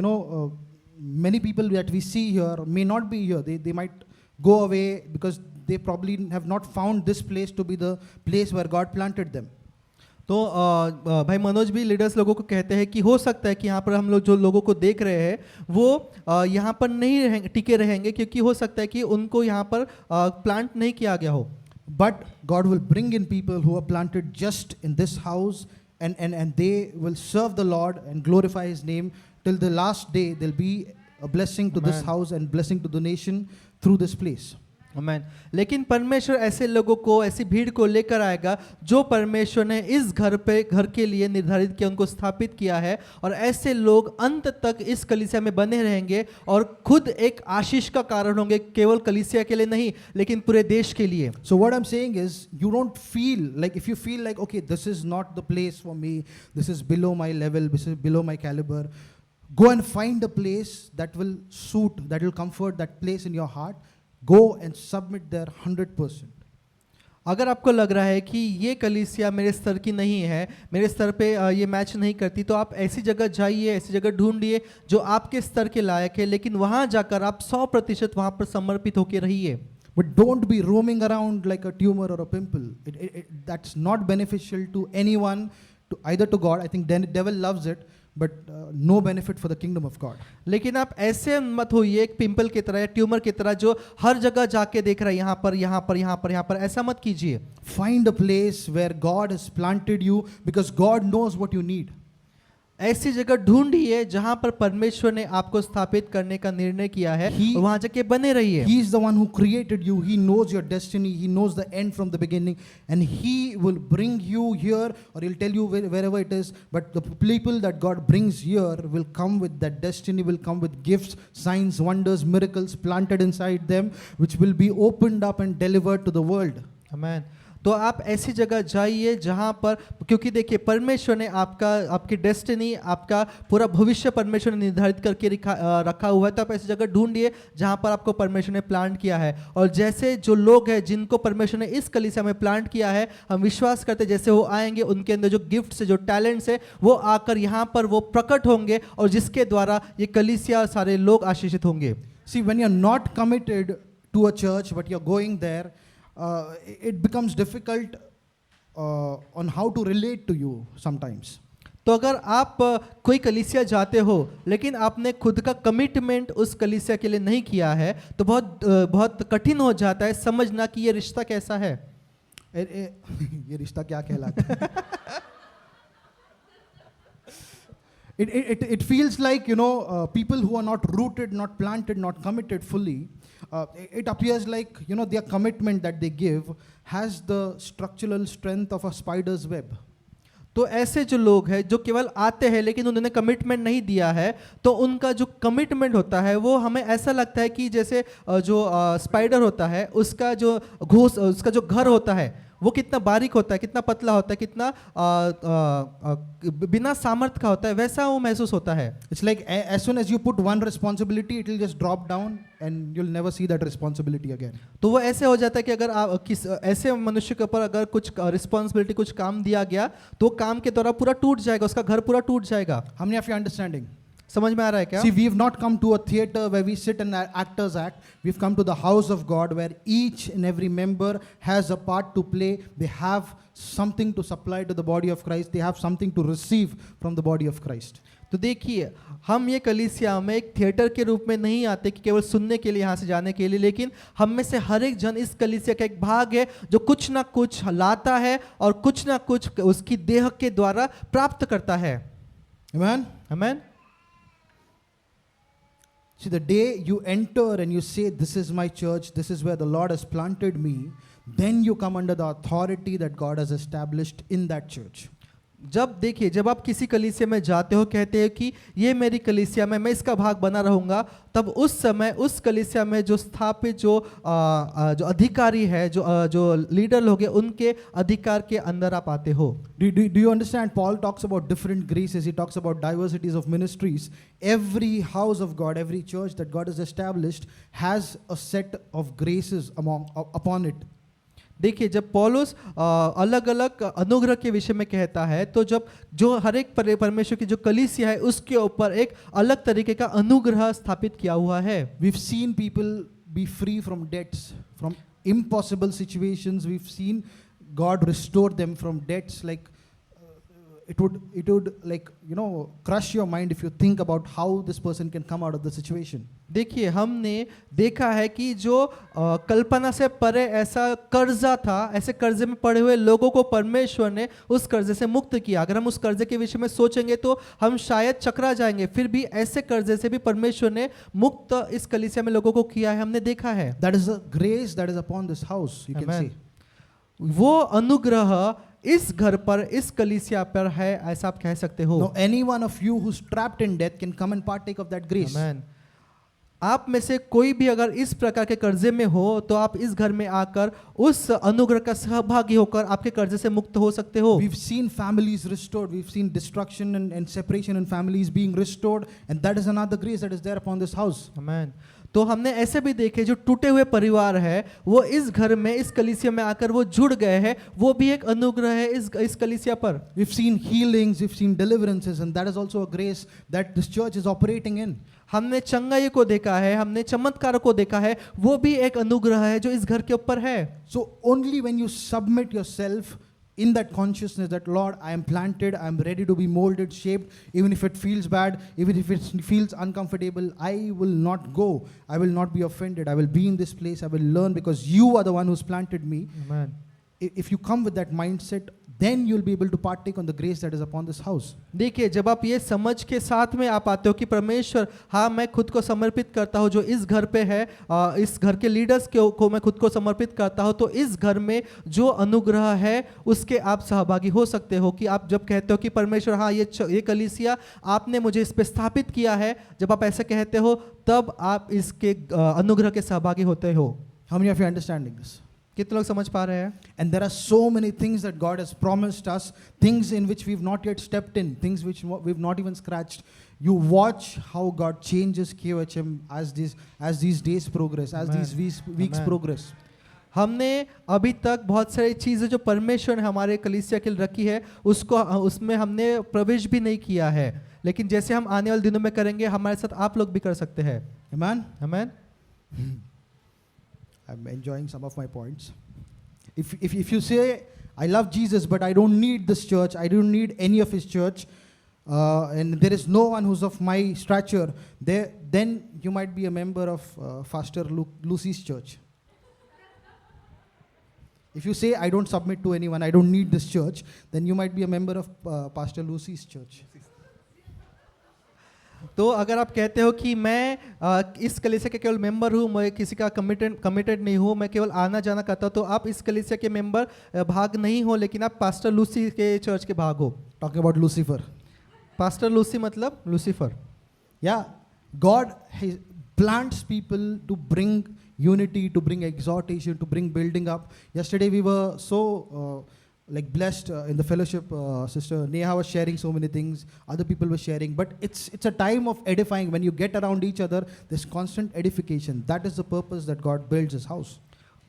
many people that we see here may not be here. They might go away because they probably have not found this place to be the place where God planted them. तो भाई मनोज भी leaders लोगों को कहते हैं कि हो सकता है कि यहाँ पर हम लोग जो लोगों को देख रहे हैं वो यहाँ पर नहीं टिके रहेंगे क्योंकि हो सकता है कि उनको यहाँ पर प्लांट नहीं किया गया हो. But God will bring in people who are planted just in this house, and they will serve the Lord and glorify His name till the last day. There'll be a blessing to this Amen. house and blessing to the nation through this place. आमेन. लेकिन परमेश्वर ऐसे लोगों को, ऐसी भीड़ को लेकर आएगा जो परमेश्वर ने इस घर के लिए निर्धारित किया, उनको स्थापित किया है, और ऐसे लोग अंत तक इस कलीसिया में बने रहेंगे और खुद एक आशीष का कारण होंगे, केवल कलीसिया के लिए नहीं लेकिन पूरे देश के लिए. So what I'm saying is, you don't feel like, if you feel like, okay, this is not the place for me, this is below my level, this is below my caliber, go and find a place that will suit, that will comfort that place in your heart. Go and submit there 100%. अगर आपको लग रहा है कि ये कलीसिया मेरे स्तर की नहीं है, मेरे स्तर पे ये मैच नहीं करती, तो आप ऐसी जगह जाइए, ऐसी जगह ढूंढिए जो आपके स्तर के लायक है, लेकिन वहाँ जाकर आप 100% वहाँ पर समर्पित होकर रहिए. But don't be roaming around like a tumor or a pimple. That's not beneficial to anyone, either to God. I think the devil loves it, but no benefit for the kingdom of God. लेकिन आप ऐसे मत होइए एक pimple की तरह या tumour की तरह जो हर जगह जाके देख रहा है, यहाँ पर यहाँ पर यहाँ पर यहाँ पर, ऐसा मत कीजिए. Find a place where God has planted you, because God knows what you need. ऐसी जगह ढूंढिए जहां पर परमेश्वर ने आपको स्थापित करने का निर्णय किया है, वहां जाके बने रहिए. He is the one who created you. He knows your destiny. He knows the end from the beginning, and He will bring you here, or He'll tell you wherever it is. But the people that God brings here will come with that destiny, will come with gifts, signs, wonders, miracles planted inside them, which will be opened up and delivered to the world. आमेन. तो आप ऐसी जगह जाइए जहां पर, क्योंकि देखिए परमेश्वर ने आपकी डेस्टिनी, आपका पूरा भविष्य परमेश्वर ने निर्धारित करके रखा हुआ है. तो आप ऐसी जगह ढूंढिए जहां पर आपको परमेश्वर ने प्लांट किया है. और जैसे जो लोग हैं जिनको परमेश्वर ने इस कलीसिया में प्लांट किया है, हम विश्वास करते जैसे वो आएंगे, उनके अंदर जो गिफ्ट्स है, जो टैलेंट्स है, वो आकर यहाँ पर वो प्रकट होंगे और जिसके द्वारा ये कलीसिया सारे लोग आशीषित होंगे. See, when you're not committed to a church, but you're going there, it becomes difficult on how to relate to you sometimes. तो अगर आप कोई कलीसिया जाते हो लेकिन आपने खुद का कमिटमेंट उस कलीसिया के लिए नहीं किया है, तो बहुत कठिन हो जाता है समझना कि ये रिश्ता कैसा है. ये रिश्ता क्या कहलाता है? It feels like, people who are not rooted, not planted, not committed fully, it appears like, their commitment that they give has the structural strength of a spider's web. तो ऐसे जो लोग हैं जो केवल आते हैं लेकिन उन्होंने कमिटमेंट नहीं दिया है, तो उनका जो कमिटमेंट होता है वो हमें ऐसा लगता है कि जैसे जो स्पाइडर होता है उसका जो घोंस, उसका जो घर होता है वो कितना बारीक होता है, कितना पतला होता है, कितना बिना सामर्थ्य का होता है, वैसा वो महसूस होता है. It's like as soon as you put one responsibility, it will just drop down and you'll never see that responsibility again. तो वो ऐसे हो जाता है कि अगर आप किस ऐसे मनुष्य के ऊपर अगर कुछ रिस्पॉन्सिबिलिटी, कुछ काम दिया गया, तो काम के द्वारा पूरा टूट जाएगा, उसका घर पूरा टूट जाएगा. How many of you are understanding? समझ में आ रहा है क्या? See, we've not come to a theater where we sit and actors act. We've come to the house of God where each and every member has a part to play. They have something to supply to the body of Christ. They have something to receive from the body of Christ. तो देखिए, हम ये कलीसिया में एक theatre के रूप में नहीं आते कि केवल सुनने के लिए, यहाँ से जाने के लिए, लेकिन हम में से हर एक जन इस कलीसिया का एक भाग है जो कुछ ना कुछ लाता है और कुछ ना कुछ उसकी देह के द्वारा प्राप्त करता है. Amen? Amen. See, the day you enter and you say, this is my church, this is where the Lord has planted me, then you come under the authority that God has established in that church. जब देखिए, जब आप किसी कलीसिया में जाते हो, कहते हो कि ये मेरी कलीसिया में मैं इसका भाग बना रहूंगा, तब उस समय उस कलीसिया में जो स्थापित जो अधिकारी है, जो लीडर लोग हैं, उनके अधिकार के अंदर आप आते हो। Do you understand? Paul talks about different graces. He talks about diversities of ministries. Every house of God, every church that God has established has a set of graces upon it. देखिए, जब पौलुस अलग अलग अनुग्रह के विषय में कहता है, तो जब जो हर एक परमेश्वर की जो कलीसिया है उसके ऊपर एक अलग तरीके का अनुग्रह स्थापित किया हुआ है। We've seen people be free from debts, from impossible situations. We've seen God restore them from debts. Like it would like crush your mind if you think about how this person can come out of the situation. देखिए, हमने देखा है कि जो कल्पना से परे ऐसा कर्जा था, ऐसे कर्जे में पड़े हुए लोगों को परमेश्वर ने उस कर्जे से मुक्त किया। अगर हम उस कर्जे के विषय में सोचेंगे तो हम शायद चकरा जाएंगे, फिर भी ऐसे कर्जे से भी परमेश्वर ने मुक्त इस कलीसिया में लोगों को किया है, हमने देखा है। That is a grace that is upon this house, you can Amen. say. वो अनुग्रह इस घर पर, इस कलीसिया पर है, ऐसा आप कह सकते हो। Now, any one of you who's trapped in debt can come and partake of that grace. Amen. आप में से कोई भी अगर इस प्रकार के कर्जे में हो, तो आप इस घर में आकर उस अनुग्रह का सहभागी होकर आपके कर्जे से मुक्त हो सकते हो। We've seen families restored. We've seen destruction and separation in families being restored, and that is another grace that is there upon this house. Amen. तो हमने ऐसे भी देखे जो टूटे हुए परिवार है, वो इस घर में, इस कलीसिया में आकर वो जुड़ गए हैं, वो भी एक अनुग्रह है इस कलीसिया पर। We've seen healings, we've seen deliverances, and that is also a grace that this church is operating in. हमने चंगाई को देखा है, हमने चमत्कारों को देखा है, वो भी एक अनुग्रह है जो इस घर के ऊपर है। So only when you submit yourself in that consciousness that Lord, I am planted, I am ready to be molded, shaped, even if it feels bad, even if it feels uncomfortable, I will not go, I will not be offended, I will be in this place, I will learn because you are the one who's planted me. Amen. If you come with that mindset, then you'll be able to partake on the grace that is upon this house. देखिए, जब आप ये समझ के साथ में आप आते हो कि परमेश्वर, हाँ मैं खुद को समर्पित करता हूँ जो इस घर पे है, इस घर के लीडर्स को मैं खुद को समर्पित करता हूँ, तो इस घर में जो अनुग्रह है उसके आप सहभागी हो सकते हो। कि आप जब कहते हो कि परमेश्वर, हाँ ये कलीसिया आपने मुझे इस पे स्थापित किया है, जब आप ऐसे कहते हो तब आप इसके अनुग्रह के सहभागी होते हो। How many of you are understanding this? कितने लोग समझ पा रहे हैं? And there are so many things that God has promised us, things in which we've not yet stepped in, things which we've not even scratched. You watch how God changes KOHM as these days progress, as Amen. these weeks Amen. progress. हमने अभी तक बहुत सारी चीज़ें जो परमेश्वर ने हमारे कलीसिया के लिए रखी है, उसमें हमने प्रवेश भी नहीं किया है, लेकिन जैसे हम आने वाले दिनों में करेंगे, हमारे साथ आप लोग भी कर सकते हैं। Amen? Amen? I'm enjoying some of my points. If you say, I love Jesus, but I don't need this church, I don't need any of his church, and there is no one who's of my stature, then you might be a member of Pastor Lucy's church. If you say, I don't submit to anyone, I don't need this church, then you might be a member of Pastor Lucy's church. तो अगर आप कहते हो कि मैं इस कलीसिया के केवल मेंबर हूँ, मैं किसी का कमिटेड नहीं हूँ, मैं केवल आना जाना करता हूँ, तो आप इस कलीसिया के मेंबर भाग नहीं हो, लेकिन आप पास्टर लूसी के चर्च के भाग हो। Talking about Lucifer. Pastor Lucy मतलब Lucifer. Yeah, God plants people to bring unity, to bring exhortation, to bring building up. Yesterday we were so blessed in the fellowship. Sister Neha was sharing so many things, other people were sharing, but it's a time of edifying. When you get around each other, there's constant edification. That is the purpose that God builds his house.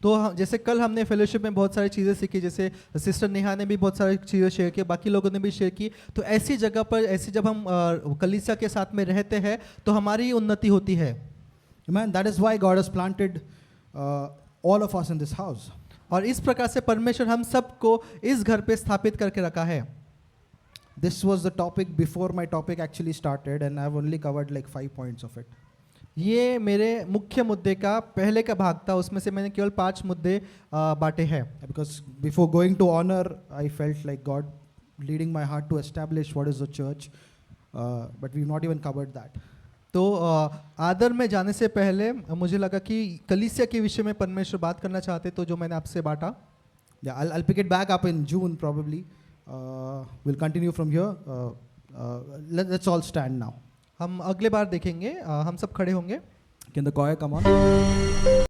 तो जैसे कल हमने fellowship में बहुत सारी चीज़ें सीखी, जैसे सिस्टर नेहा ने भी बहुत सारी चीज़ें शेयर की, बाकी लोगों ने भी शेयर की, तो ऐसी जगह पर, ऐसी जब हम कलीसिया के साथ में रहते हैं तो हमारी उन्नति होती है। Amen. That is why God has planted all of us in this house. और इस प्रकार से परमेश्वर हम सबको इस घर पे स्थापित करके रखा है। This was the topic before my topic actually started, and I've only covered like 5 points of it. ये मेरे मुख्य मुद्दे का पहले का भाग था, उसमें से मैंने केवल 5 मुद्दे बांटे हैं। Because before going to honor, I felt like God leading my heart to establish what is the church, but we've not even covered that. तो आदर में जाने से पहले मुझे लगा कि कलीसिया के विषय में परमेश्वर बात करना चाहते, तो जो मैंने आपसे बांटा। Yeah, I'll pick it back up in June probably. we'll continue from here. Let's all stand now. हम अगले बार देखेंगे, हम सब खड़े होंगे. Can the choir come on?